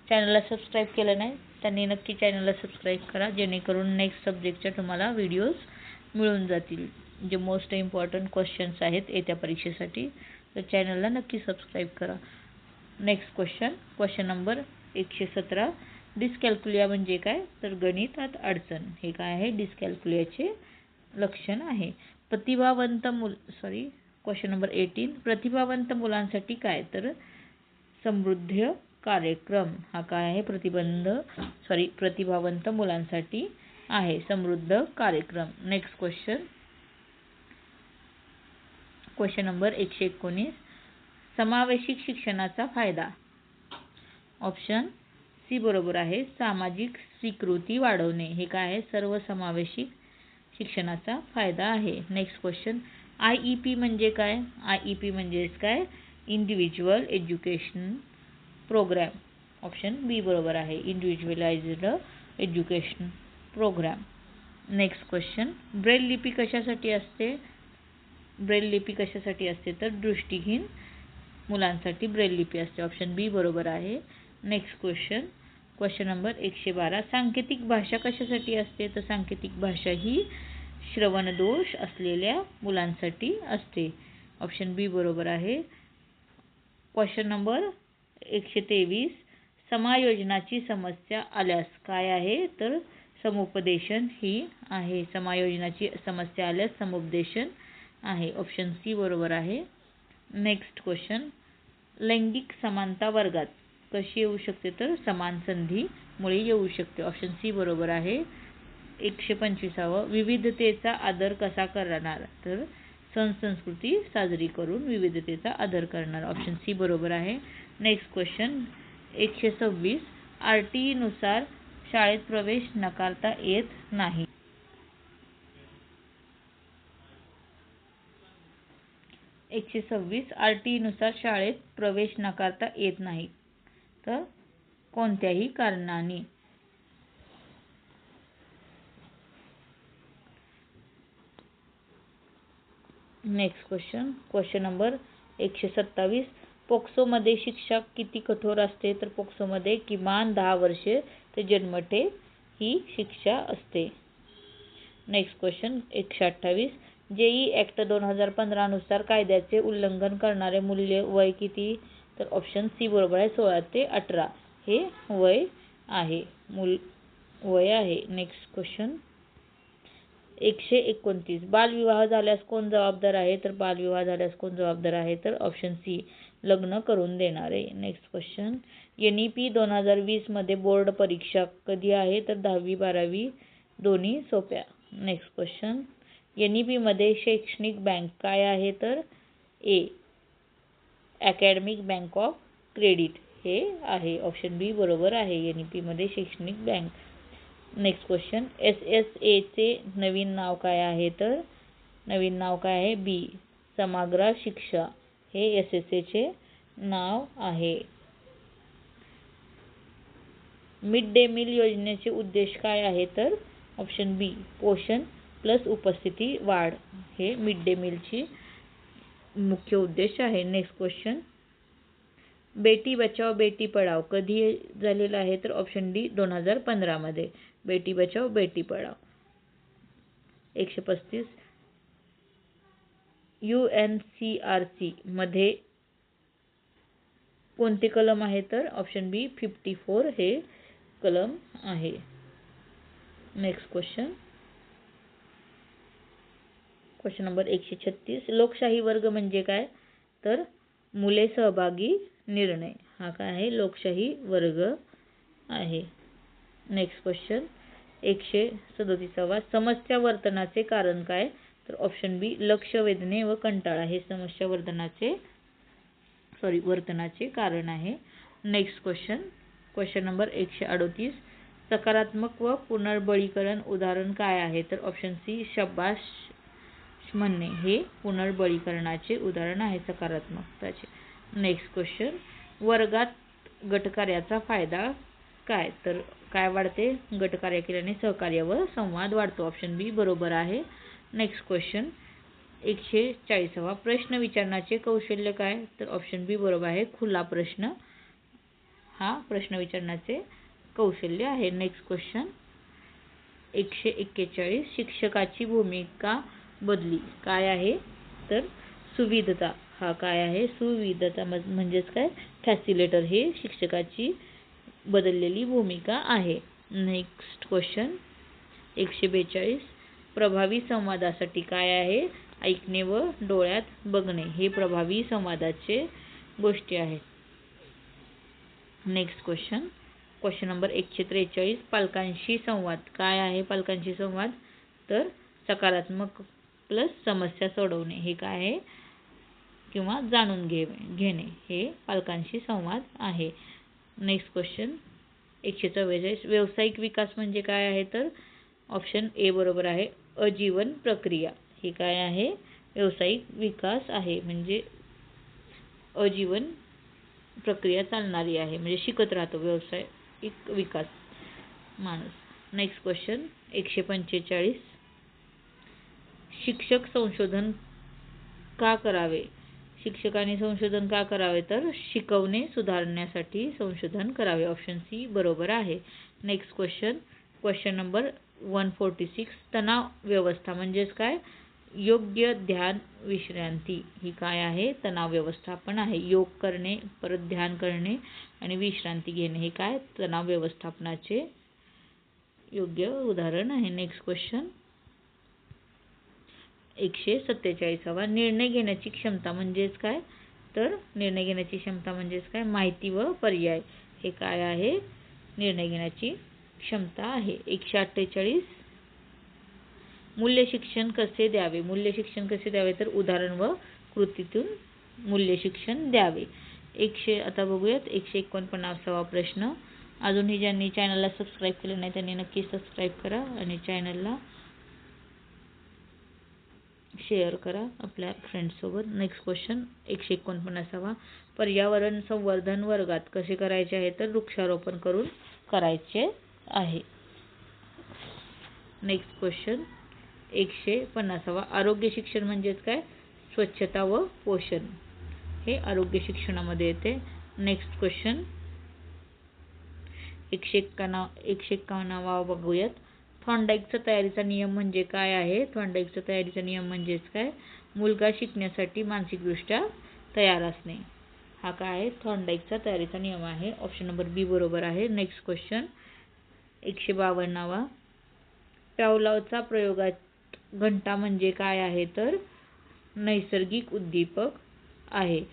चॅनलला सबस्क्राईब केलं नाही त्यांनी नक्की चॅनलला सबस्क्राईब करा, जेणेकरून नेक्स्ट सब्जेक्टच्या तुम्हाला व्हिडिओज मिळून जातील, जे मोस्ट इम्पॉर्टंट क्वेश्चन्स आहेत येत्या परीक्षेसाठी. तर चॅनलला नक्की सबस्क्राईब करा. Next question number 117. डिस्कॅल्क्युलिया म्हणजे काय? तर गणितात अडचण. हे काय आहे? डिस्कॅल्क्युलियाचे लक्षण आहे. Question number 18. प्रतिभावंत मुलांसाठी काय? तर समृद्ध कार्यक्रम हा काय आहे? प्रतिभावंत मुलांसाठी आहे समृद्ध कार्यक्रम. Next question number 119. समावेशिक शिक्षणाचा फायदा. ऑप्शन सी बरोबर आहे, सामाजिक स्वीकृती वाढवणे. हे काय आहे? सर्वसमावेशिक शिक्षणाचा फायदा आहे. Next question. IEP म्हणजे काय? IEP म्हणजेच काय? Individual education programme. Option B बरोबर आहे, individualized education programme. Next question. Braille लिपी कशासाठी असते? ब्रेल लिपी कशासाठी असते? तर दृष्टिहीन मुलांसाठी ब्रेल लिपी असते. ऑप्शन बी बरोबर आहे. Next question number 112. सांकेतिक भाषा कशासाठी असते? तर सांकेतिक भाषा ही श्रवणदोष असलेल्या मुलांसाठी असते. ऑप्शन बी बरोबर आहे. Question number 123. समायोजनाची समस्या आल्यास काय आहे? तर समुपदेशन ही आहे. समायोजनाची समस्या आल्यास समुपदेशन आहे. ऑप्शन सी बरोबर आहे. Next question. लैंगिक समानता वर्गात कशी येऊ शकते? तर समान संधीमुळे येऊ शकते. ऑप्शन सी बरोबर आहे. 125. विविधतेचा आदर कसा करणार? तर सण संस्कृती साजरी करून विविधतेचा आदर करणार. ऑप्शन सी बरोबर आहे. Next question 126. RTE नुसार शाळेत प्रवेश नाकारता येत नाही. 126. RTE नुसार शाळेत प्रवेश नाकारता येत नाही तर कोणत्याही कारणाने. Next question number 127. पोक्सोमध्ये शिक्षा किती कठोर असते? तर पोक्सोमध्ये किमान 10 वर्षे ते जन्मठेप ही शिक्षा असते. Next question 128. JEE ॲक्ट 2015 नुसार कायद्याचे उल्लंघन करणारे मूल्य वय किती? तर ऑप्शन सी बरोबर आहे, 16 ते 18 हे वय आहे, वय आहे. Next question 129. बालविवाह झाल्यास कोण जबाबदार आहे? तर बालविवाह झाल्यास कोण जबाबदार आहे? तर ऑप्शन सी, लग्न करून देणारे. नेक्स्ट क्वेश्चन NEP 2020 मध्ये बोर्ड परीक्षा कधी आहे? तर 10वी 12वी दोन्ही सोप्या. नेक्स्ट क्वेश्चन NEP मध्ये शैक्षणिक बँक काय आहे? तर ए, अकॅडमिक बँक ऑफ क्रेडिट हे आहे. ऑप्शन बी बरोबर आहे, NEP मध्ये शैक्षणिक बँक. नेक्स्ट क्वेश्चन SSA चे नवीन नाव काय आहे? तर नवीन नाव काय आहे? बी, समग्र शिक्षा हे SSA चे नाव आहे. मिड डे मील योजनेचे उद्देश काय आहे? तर ऑप्शन बी, पोषण प्लस उपस्थिती वाढ हे मिड डे मीलची मुख्य उद्देश आहे. नेक्स्ट क्वेश्चन बेटी बचाओ बेटी पढाओ कधी झालेला आहे? तर ऑप्शन डी 2015 मध्ये. बेटी बचाओ बेटी पढाओ. 135. UNCRC मध्ये कोणते कलम आहे? तर ऑप्शन बी 54 हे कलम आहे. Next question number 136. लोकशाही वर्ग म्हणजे काय? तर मुले सहभागी निर्णय हा काय आहे? लोकशाही वर्ग आहे. Next question 137. समस्या वर्तनाचे कारण काय? तर ऑप्शन बी, लक्ष वेधणे व कंटाळा हे समस्या वर्तनाचे कारण आहे. Next question number 138. सकारात्मक व पुनर्बळीकरण उदाहरण काय आहे? तर ऑप्शन सी, शाबाश म्हणणे हे पुनर्बळीकरणाचे उदाहरण आहे सकारात्मकताचे. नेक्स्ट क्वेश्चन वर्गात गटकार्याचा फायदा काय? तर काय वाढते? गटकार्य केल्याने सहकार्य व संवाद वाढतो. ऑप्शन बी बरोबर आहे. Next question 140. प्रश्न विचारण्याचे कौशल्य काय? तर ऑप्शन बी बरोबर आहे, खुला प्रश्न हा प्रश्न विचारण्याचे कौशल्य आहे. Next question 141. शिक्षकाची भूमिका बदली काय आहे? तर सुविधता हा काय आहे? सुविधता म्हणजेच काय? फॅसिलिटेटर हे शिक्षकाची बदललेली भूमिका आहे. Next question 142. प्रभावी संवादासाठी काय आहे? ऐकणे व डोळ्यात बघणे हे प्रभावी संवादाचे गोष्टी आहेत. Next question number 143. पालकांशी संवाद काय आहे? पालकांशी संवाद तर सकारात्मक प्लस समस्या सोडवणे हे काय आहे? किंवा जाणून घेणे हे पालकांशी संवाद आहे. Next question 144. व्यावसायिक विकास म्हणजे काय आहे? तर ऑप्शन ए बरोबर आहे, आजीवन प्रक्रिया हे काय आहे? व्यावसायिक विकास आहे, म्हणजे आजीवन प्रक्रिया चालणारी आहे, म्हणजे शिकत राहतो व्यावसायिक विकास माणूस. Next question 145. शिक्षक संशोधन का करावे? शिक्षकांनी संशोधन का करावे? तर शिकवणे सुधारण्यासाठी संशोधन करावे. ऑप्शन सी बरोबर आहे. Next question number 146. तणाव व्यवस्था म्हणजेच काय? योग्य ध्यान विश्रांती ही काय आहे? तणाव व्यवस्थापन आहे. योग करणे, परत ध्यान करणे आणि विश्रांती घेणे हे काय? तणाव व्यवस्थापनाचे योग्य उदाहरण आहे. Next question 147. निर्णय घेण्याची क्षमता म्हणजेच काय? तर निर्णय घेण्याची क्षमता म्हणजेच काय? माहिती व पर्याय हे काय आहे? निर्णय घेण्याची क्षमता आहे. 148. मूल्य शिक्षण कसे द्यावे? मूल्य शिक्षण कसे द्यावे? तर उदाहरण व कृतीतून मूल्य शिक्षण द्यावे. आता बघूयात 149वा प्रश्न. अजूनही ज्यांनी चॅनलला सबस्क्राईब केलं नाही त्यांनी नक्की सबस्क्राईब करा आणि चॅनलला शेअर करा आपल्या फ्रेंड्ससोबत. Next question 149वा. पर्यावरण संवर्धन वर्गात कसे करायचे आहे? तर वृक्षारोपण करून करायचे आहे. नेक्स्ट क्वेश्चन 150वा. आरोग्य शिक्षण म्हणजेच काय? स्वच्छता व पोषण हे आरोग्य शिक्षणामध्ये येते. नेक्स्ट क्वेश्चन 151 बघूयात. थॉर्नडाईकचा तयारीचा नियम म्हणजे काय आहे? थॉर्नडाईकचा तयारीचा नियम म्हणजेच काय? मुलगा शिकण्यासाठी मानसिकदृष्ट्या तयार असणे. हा काय आहे? थॉर्नडाईकचा तयारीचा नियम आहे. ऑप्शन नंबर बी बरोबर आहे. नेक्स्ट क्वेश्चन 152 पॅव्लॉवचा प्रयोगात घंटा म्हणजे काय आहे? तर नैसर्गिक उद्दीपक आहे.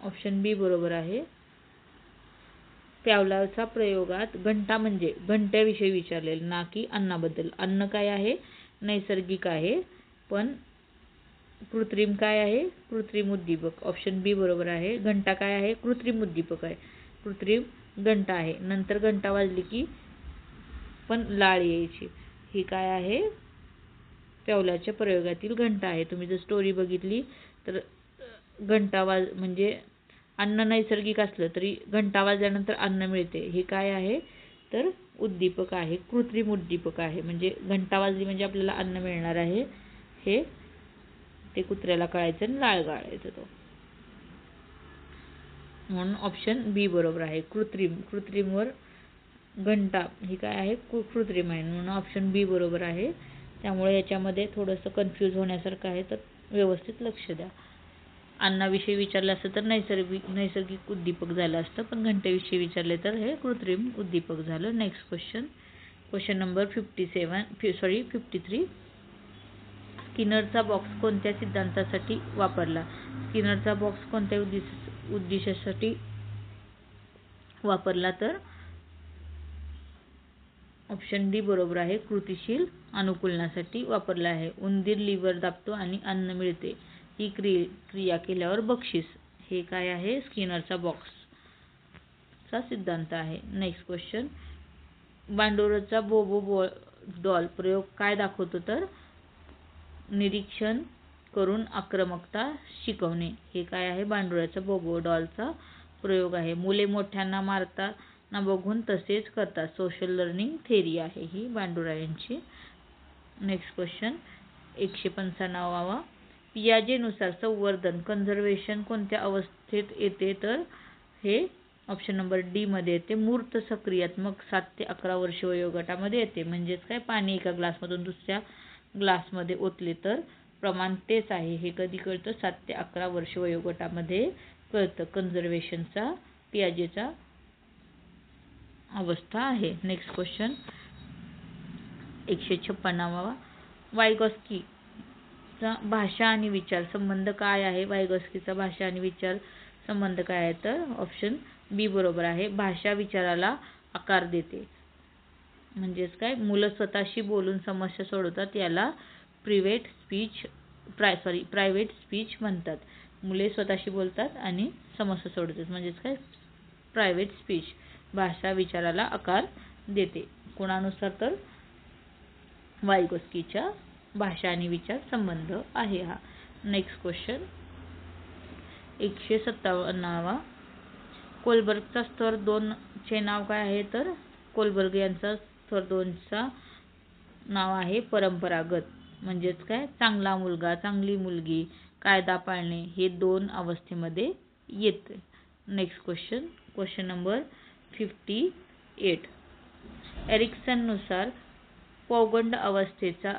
ऑप्शन बी बरोबर आहे. पॅव्लॉवचा प्रयोगात घंटा म्हणजे घंट्याविषयी विचारलेले, ना की अन्नाबद्दल. अन्न काय आहे? नैसर्गिक आहे, पण कृत्रिम काय आहे? कृत्रिम उद्दीपक. ऑप्शन बी बरोबर आहे. घंटा काय आहे? कृत्रिम उद्दीपक आहे. कृत्रिम घंटा आहे. नंतर घंटा वाजली की पण लाळ यायची. ही काय आहे? पॅव्लॉवच्या प्रयोगातील घंटा आहे. तुम्ही जर स्टोरी बघितली तर घंटा म्हणजे अन्न नैसर्गिक असलं तरी घंटा वाजल्यानंतर अन्न मिळते. हे काय आहे? तर उद्दीपक आहे, कृत्रिम उद्दीपक आहे. म्हणजे घंटा वाजली म्हणजे आपल्याला अन्न मिळणार आहे, हे ते कुत्र्याला कळायचं आणि लाळ गाळायचं तो. म्हणून ऑप्शन बी बरोबर आहे. कृत्रिमवर घंटा ही काय आहे? कृत्रिम आहे, म्हणून ऑप्शन बी बरोबर आहे. त्यामुळे याच्यामध्ये थोडंसं कन्फ्यूज होण्यासारखं आहे, तर व्यवस्थित लक्ष द्या. अन्नाविषयी विचारलं असतं तर नैसर्गिक उद्दीपक झालं असतं, पण घंटेविषयी विचारले तर हे कृत्रिम उद्दीपक झालं. नेक्स्ट क्वेश्चन नंबर 53 स्किनरचा बॉक्स कोणत्या सिद्धांतासाठी वापरला? स्किनरचा बॉक्स कोणत्या उद्देशासाठी वापरला? तर ऑप्शन डी बरोबर आहे. कृतिशील अनुकूलनासाठी वापरला आहे. उंदीर लिव्हर दाबतो आणि अन्न मिळते, ही क्रिया केल्यावर बक्षीस. हे काय आहे? स्किनरचा बॉक्सचा सिद्धांत आहे. नेक्स्ट क्वेश्चन बांडोरचा बोबो डॉल प्रयोग काय दाखवतो? तर निरीक्षण करून आक्रमकता शिकवणे. हे काय आहे? बांडोराचा बोबो डॉलचा प्रयोग आहे. मुले मोठ्यांना मारताना बघून तसेच करतात. सोशल लर्निंग थेरी आहे ही बांडोरा यांची. नेक्स्ट क्वेश्चन 195 पियाजेनुसार संवर्धन कन्झर्वेशन कोणत्या अवस्थेत येते? तर हे ऑप्शन नंबर डी मध्ये येते. मूर्त सक्रियात्मक 7 ते 11 वर्ष वयोगटामध्ये येते. म्हणजेच काय? पाणी एका ग्लासमधून दुसऱ्या ग्लासमध्ये ओतले तर प्रमाण तेच आहे. हे कधी कळतं? 7 ते 11 वर्ष वयोगटामध्ये कळतं. कन्झर्वेशनचा पियाजेचा अवस्था आहे. नेक्स्ट क्वेश्चन 156 वायगॉस्कीचा भाषा आणि विचार संबंध काय आहे? वायगॉस्कीचा भाषा आणि विचार संबंध काय आहे? तर ऑप्शन बी बरोबर आहे. भाषा विचाराला आकार देते. म्हणजेच काय? मुलं स्वतःशी बोलून समस्या सोडवतात, याला प्रायव्हेट स्पीच म्हणतात. मुले स्वतःशी बोलतात आणि समस्या सोडवतात, म्हणजेच काय? Private speech. भाषा विचाराला आकार देते. कोणानुसार? तर वायगॉस्कीच्या भाषा आणि विचार संबंध आहे हा. नेक्स्ट क्वेश्चन 157 कोलबर्गचा स्तर 2 चे नाव काय आहे? तर कोलबर्ग यांचा स्तर 2 चा नाव आहे परंपरागत. म्हणजेच काय? चांगला मुलगा, चांगली मुलगी, कायदा पाळणे हे 2 अवस्थेमध्ये येते. नेक्स्ट क्वेश्चन नंबर 58 एरिक्सननुसार पौगंड अवस्थेचा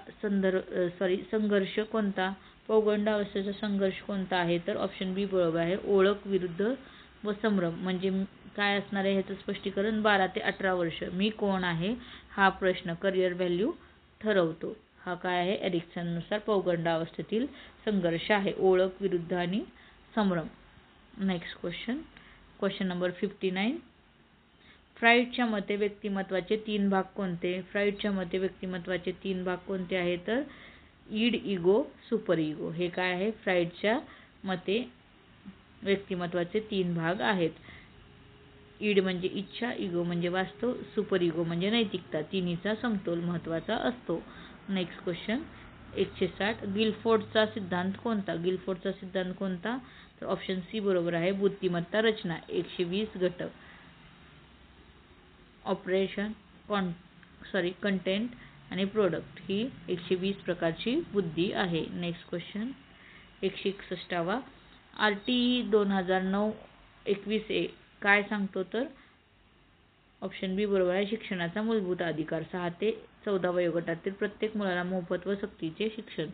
संघर्ष कोणता? पौगंड अवस्थेचा संघर्ष कोणता आहे? तर ऑप्शन बी बरोबर आहे. ओळख, विरुद्ध व संभ्रम. म्हणजे काय असणार आहे ह्याचं स्पष्टीकरण? 12 ते 18 वर्ष मी कोण आहे हा प्रश्न करिअर व्हॅल्यू ठरवतो. हा काय आहे? एरिक्सननुसार पौगंड अवस्थेतील संघर्ष आहे. ओळख, विरुद्ध आणि संभ्रम. नेक्स्ट क्वेश्चन नंबर 59 फ्राइडच्या मते व्यक्तिमत्वाचे 3 भाग कोणते? फ्राइडच्या मते व्यक्तिमत्वाचे 3 भाग कोणते आहेत? तर ईड, इगो, सुपर इगो. हे काय आहे? फ्राइडच्या मते व्यक्तिमत्वाचे 3 भाग आहेत. ईड म्हणजे इच्छा, इगो म्हणजे वास्तव, सुपर इगो म्हणजे नैतिकता. तिन्हीचा समतोल महत्त्वाचा असतो. नेक्स्ट क्वेश्चन 160 गिलफोर्डचा सिद्धांत कोणता? गिलफोर्डचा सिद्धांत कोणता? तर ऑप्शन सी बरोबर आहे. बुद्धिमत्ता रचना 120 घटक. ऑपरेशन कंटेंट आणि प्रोडक्ट ही 120 प्रकारची बुद्धी आहे. Next question 161वा. RTE 2009-21 काय सांगतो तर ऑप्शन बी बरोबर आहे. शिक्षणाचा मूलभूत अधिकार 6 ते 14 वयोगटातील प्रत्येक मुलाला मोफत व सक्तीचे शिक्षण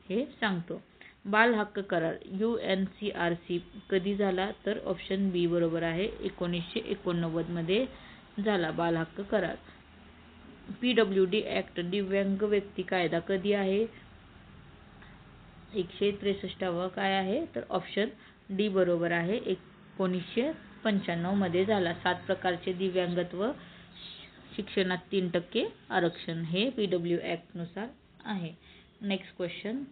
हे सांगतो. बाल हक्क करार UNCRC कधी झाला तर ऑप्शन बी बरोबर आहे. 1989 मध्ये झाला बाल हक्क करार. PWD ऍक्ट दिव्यांग व्यक्ती कायदा कधी आहे? 163वा काय आहे तर ऑप्शन डी बरोबर आहे. 1995 मध्ये झाला. 7 प्रकारचे दिव्यांगत्व शिक्षणात 3% आरक्षण हे PW ऍक्ट नुसार आहे. नेक्स्ट क्वेश्चन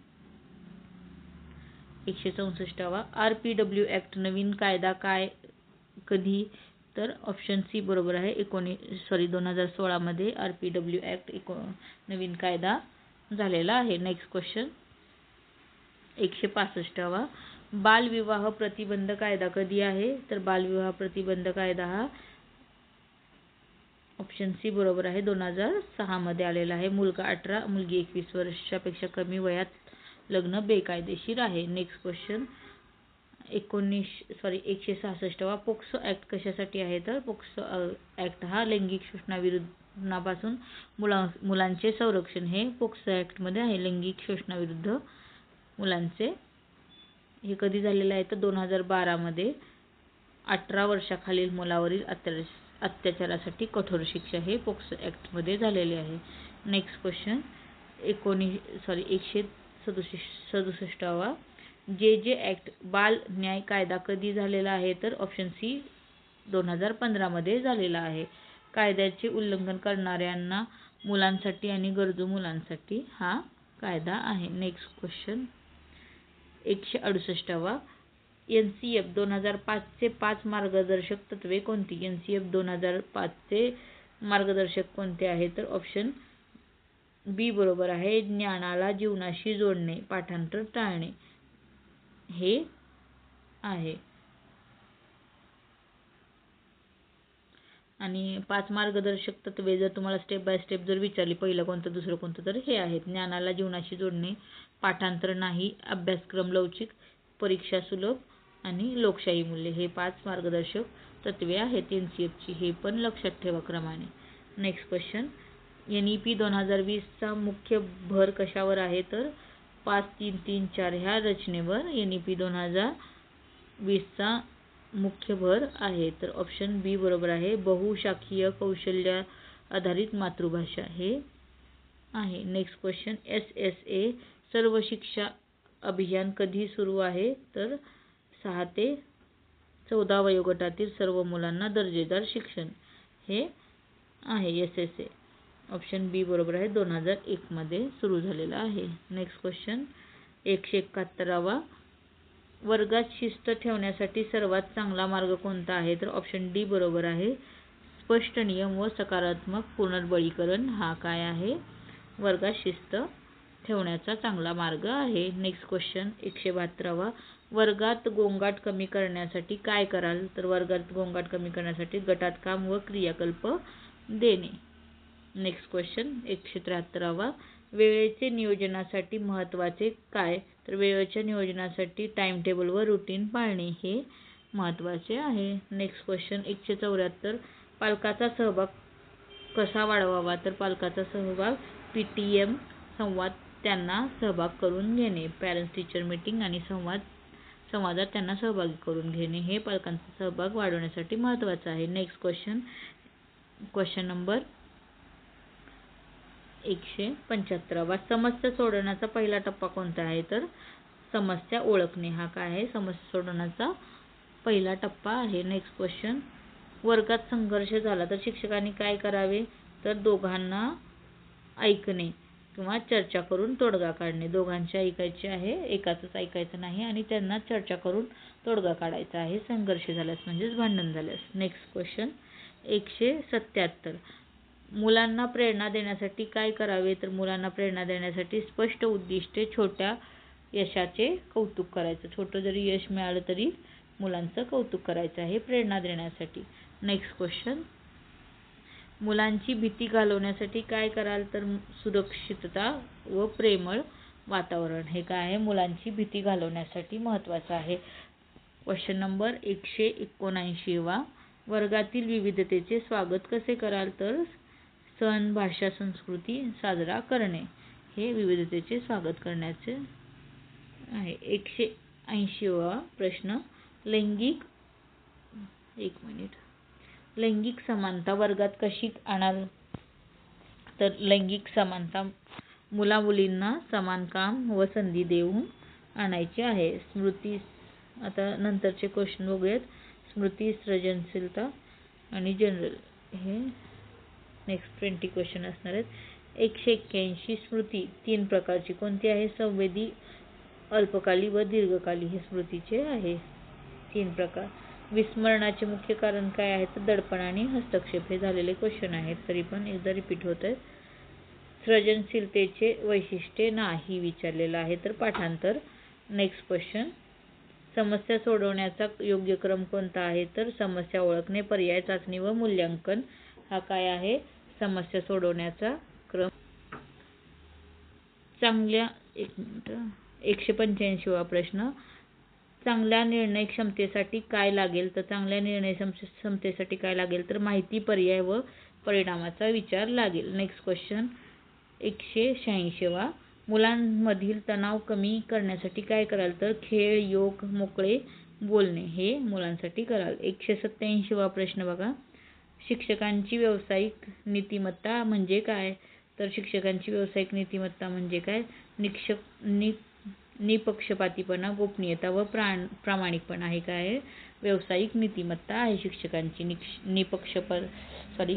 164वा. RPW ऍक्ट नवीन कायदा काय कधी तर ऑप्शन सी बरोबर आहे. 2016 मध्ये RPW ऍक्ट नवीन कायदा झालेला आहे. नेक्स्ट क्वेश्चन 165वा. बालविवाह प्रतिबंध कायदा कधी आहे तर बालविवाह प्रतिबंध कायदा हा ऑप्शन सी बरोबर आहे. 2006 मध्ये आलेला आहे. मुलगा 18 मुलगी 21 वर्षापेक्षा कमी वयात लग्न बेकायदेशीर आहे. नेक्स्ट क्वेश्चन 166वा. पोक्सो ऍक्ट कशासाठी आहे तर पोक्सो ऍक्ट हा लैंगिक शोषणापासून मुलांचे संरक्षण हे पोक्सो ऍक्ट मध्ये आहे. लैंगिक शोषणाविरुद्ध मुलांचे हे कधी झालेलं आहे तर 2012 मध्ये 18 वर्षाखालील मुलावरील अत्याचारासाठी कठोर शिक्षा हे पोक्सो ऍक्ट मध्ये झालेले आहे. नेक्स्ट क्वेश्चन 167वा. जे ऍक्ट बाल न्याय कायदा कधी झालेला आहे तर ऑप्शन सी 2015 मध्ये झालेला आहे. कायद्याचे उल्लंघन करणाऱ्यांना मुलांसाठी आणि गरजू मुलांसाठी हा कायदा आहे. Next question 168वा. NCF 2005 चे 5 मार्गदर्शक तत्वे कोणती? NCF 2005 चे मार्गदर्शक कोणते आहे तर ऑप्शन बी बरोबर आहे. ज्ञानाला जीवनाशी जोडणे, पाठांतर टाळणे हे आहे. आणि 5 मार्गदर्शक तत्वे जर तुम्हाला स्टेप बाय स्टेप जर विचारली पहिलं कोणतं दुसरं कोणतं तर हे आहेत. ज्ञानाला जीवनाशी जोडणे, पाठांतर नाही, अभ्यासक्रम लवचिक, परीक्षा सुलभ आणि लोकशाही मूल्य हे 5 मार्गदर्शक तत्वे आहेत NCF ची. हे पण लक्षात ठेवा क्रमाने. नेक्स्ट क्वेश्चन NEP 2020 चा मुख्य भर कशावर आहे तर 5-3-3-4 ह्या रचनेवर NEP 2020 चा मुख्य भर आहे. तर ऑप्शन बी बरोबर आहे. बहुशाखीय कौशल्य आधारित मातृभाषा हे आहे. नेक्स्ट क्वेश्चन SSA सर्व शिक्षा अभियान कधी सुरू आहे तर 6 ते 14 वयोगटातील सर्व मुलांना दर्जेदार शिक्षण हे आहे SSA. ऑप्शन बी बरोबर आहे. 2001 मध्ये सुरू झालेला आहे. नेक्स्ट क्वेश्चन 171वा. वर्गात शिस्त ठेवण्यासाठी सर्वात चांगला मार्ग कोणता आहे तर ऑप्शन डी बरोबर आहे. स्पष्ट नियम व सकारात्मक पुनर्बळीकरण हा काय आहे वर्गात शिस्त ठेवण्याचा चांगला मार्ग आहे. नेक्स्ट क्वेश्चन 172वा. वर्गात गोंगाट कमी करण्यासाठी काय कराल तर वर्गात गोंगाट कमी करण्यासाठी गटात काम व क्रियाकल्प देणे. नेक्स्ट क्वेश्चन 173वा. वेळेचे नियोजनासाठी महत्त्वाचे काय तर वेळेच्या नियोजनासाठी टाइम टेबल व रुटीन पाळणे हे महत्त्वाचे आहे. Next question 174. पालकांचा सहभाग कसा वाढवावा तर पालकांचा सहभाग PTM संवाद त्यांना सहभाग करून घेणे, पॅरेंट्स टीचर मीटिंग आणि संवादात त्यांना सहभागी करून घेणे हे पालकांचा सहभाग वाढवण्यासाठी महत्त्वाचं आहे. नेक्स्ट क्वेश्चन नंबर 175वा. समस्या सोडवण्याचा पहिला टप्पा कोणता आहे तर समस्या ओळखणे हा काय आहे समस्या सोडवण्याचा पहिला टप्पा आहे. नेक्स्ट क्वेश्चन वर्गात संघर्ष झाला तर शिक्षकांनी काय करावे तर दोघांना ऐकणे किंवा चर्चा करून तोडगा काढणे. दोघांचे ऐकायचे आहे, एकाचंच ऐकायचं नाही आणि त्यांना चर्चा करून तोडगा काढायचा आहे संघर्ष झाल्यास म्हणजेच भांडण झाल्यास. Next question 177. मुलांना प्रेरणा देण्यासाठी काय करावे तर मुलांना प्रेरणा देण्यासाठी स्पष्ट उद्दिष्टे, छोट्या यशाचे कौतुक करायचं. छोटं जरी यश मिळालं तरी मुलांचं कौतुक करायचं आहे प्रेरणा देण्यासाठी. नेक्स्ट क्वेश्चन, मुलांची भीती घालवण्यासाठी काय कराल? तर सुरक्षितता व प्रेमळ वातावरण हे काय आहे? मुलांची भीती घालवण्यासाठी महत्त्वाचं आहे. Question number 179. वर्गातील विविधतेचे स्वागत कसे कराल? तर सण, भाषा, संस्कृती साजरा करणे हे विविधतेचे स्वागत करण्याचे आहे. 180वा प्रश्न, लैंगिक समानता वर्गात कशी आणाल? तर लैंगिक समानता मुला-मुलींना समान काम व संधी देऊन आणायची आहे. स्मृती, आता नंतरचे क्वेश्चन बघूयात. स्मृती, सृजनशीलता आणि जनरल हे नेक्स्ट 20 क्वेश्चन असणार आहेत. 181 स्मृती 3 प्रकारची कोणती आहे? संवेदी, अल्पकाली व दीर्घकाली हे स्मृतीचे आहे 3 प्रकार. विस्मरणाचे मुख्य कारण काय आहे? तर दडपण आणि हस्तक्षेप हे झालेले क्वेश्चन आहेत, तरी पण एकदा रिपीट होत आहेत. सृजनशीलतेचे वैशिष्ट्ये नाही विचारलेलं आहे, तर पाठांतर. नेक्स्ट क्वेश्चन, समस्या सोडवण्याचा योग्य क्रम कोणता आहे? तर समस्या ओळखणे, पर्याय, चाचणी व मूल्यांकन हा काय आहे? समस्या सोडवण्याचा क्रम. 185वा प्रश्न, चांगल्या निर्णय क्षमतेसाठी काय लागेल? तर चांगल्या निर्णय क्षमतेसाठी काय लागेल? तर माहिती, पर्याय व परिणामाचा विचार लागेल. नेक्स्ट क्वेश्चन 186वा, मुलांमधील तणाव कमी करण्यासाठी काय कराल? तर खेळ, योग, मोकळे बोलणे हे मुलांसाठी कराल. 187वा प्रश्न बघा, शिक्षकांची व्यावसायिक नीतिमत्ता म्हणजे काय? तर शिक्षकांची व्यावसायिक नीतिमत्ता म्हणजे काय? निपक्षपातीपणा, गोपनीयता व प्रामाणिकपणा हे काय आहे? व्यावसायिक नीतिमत्ता आहे शिक्षकांची.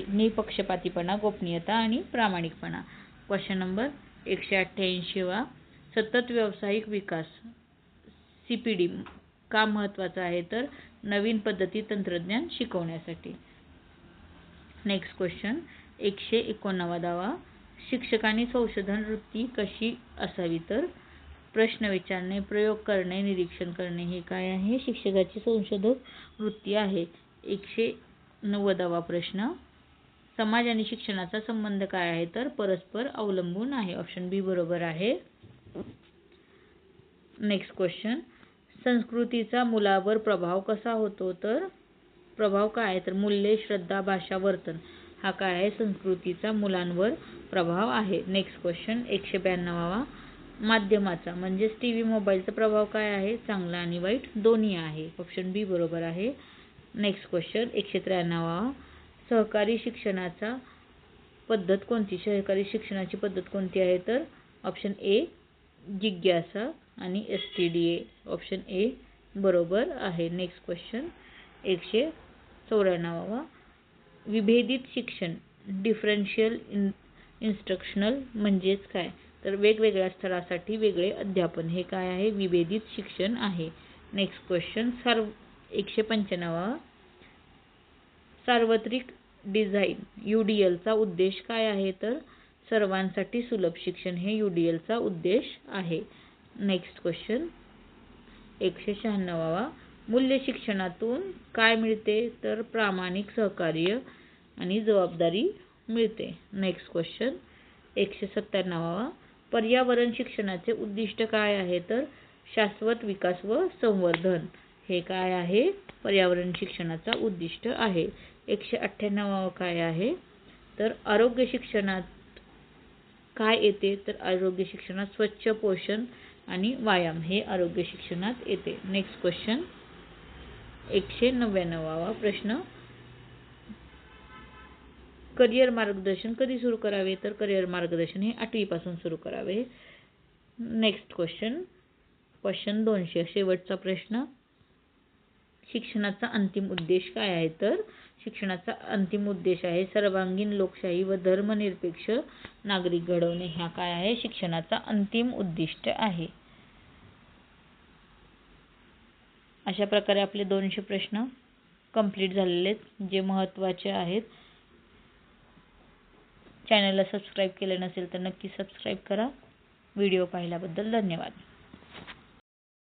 निपक्षपातीपणा, गोपनीयता आणि प्रामाणिकपणा. क्वेश्चन नंबर 188वा, सतत व्यावसायिक विकास CPD का महत्त्वाचा आहे? तर नवीन पद्धती, तंत्रज्ञान शिकवण्यासाठी. नेक्स्ट क्वेश्चन 189वा, शिक्षकांनी संशोधन वृत्ती कशी असावी? तर प्रश्न विचारणे, प्रयोग करणे, निरीक्षण करणे हे काय आहे? शिक्षकाची संशोधक वृत्ती आहे. 190वा प्रश्न, समाज आणि शिक्षणाचा संबंध काय आहे? तर परस्पर अवलंबून आहे. ऑप्शन बी बरोबर आहे. नेक्स्ट क्वेश्चन, संस्कृतीचा मुलावर प्रभाव कसा होतो? तर प्रभाव काय आहे? तर मूल्ये, श्रद्धा, भाषा, वर्तन हा काय आहे? संस्कृतीचा मुलांवर प्रभाव आहे. नेक्स्ट क्वेश्चन 192वा, माध्यमाचा म्हणजेच TV, मोबाईलचा प्रभाव काय आहे? चांगला आणि वाईट दोन्ही आहे. ऑप्शन बी बरोबर आहे. नेक्स्ट क्वेश्चन 193वा, सहकारी शिक्षणाचा पद्धत कोणती? सहकारी शिक्षणाची पद्धत कोणती आहे? तर ऑप्शन ए जिज्ञासा आणि STDA. ऑप्शन ए बरोबर आहे. नेक्स्ट क्वेश्चन 194वा, विभेदित शिक्षण डिफरन्शियल इन्स्ट्रक्शनल म्हणजेच काय? तर वेगवेगळ्या स्तरासाठी वेगळे अध्यापन हे काय आहे? विभेदित शिक्षण आहे. नेक्स्ट क्वेश्चन 195वा, सार्वत्रिक डिझाईन UDLचा उद्देश काय आहे? तर सर्वांसाठी सुलभ शिक्षण हे UDLचा उद्देश आहे. नेक्स्ट क्वेश्चन 196वा, मूल्य शिक्षणातून काय मिळते? तर प्रामाणिक सहकार्य आणि जबाबदारी मिळते. नेक्स्ट क्वेश्चन 197वा, पर्यावरण शिक्षणाचे उद्दिष्ट काय आहे? तर शाश्वत विकास व संवर्धन हे काय आहे? पर्यावरण शिक्षणाचा उद्दिष्ट आहे. 198वा काय आहे? तर आरोग्य शिक्षणात काय येते? तर आरोग्य शिक्षणात स्वच्छ, पोषण आणि व्यायाम हे आरोग्य शिक्षणात येते. नेक्स्ट क्वेश्चन 199वा प्रश्न, करिअर मार्गदर्शन कधी सुरू करावे? तर करिअर मार्गदर्शन हे 8वी पासून सुरू करावे. नेक्स्ट क्वेश्चन 200 शेवटचा प्रश्न, शिक्षणाचा अंतिम उद्देश काय आहे? तर शिक्षणाचा अंतिम उद्देश आहे सर्वांगीण लोकशाही व धर्मनिरपेक्ष नागरिक घडवणे हा काय आहे? शिक्षणाचा अंतिम उद्दिष्ट आहे. अशा प्रकारे आपले 200 प्रश्न कंप्लीट झालेले आहेत जे महत्त्वाचे आहेत. चॅनलला सबस्क्राईब केले नसेल तर नक्की सबस्क्राईब करा. व्हिडिओ पाहिल्याबद्दल धन्यवाद.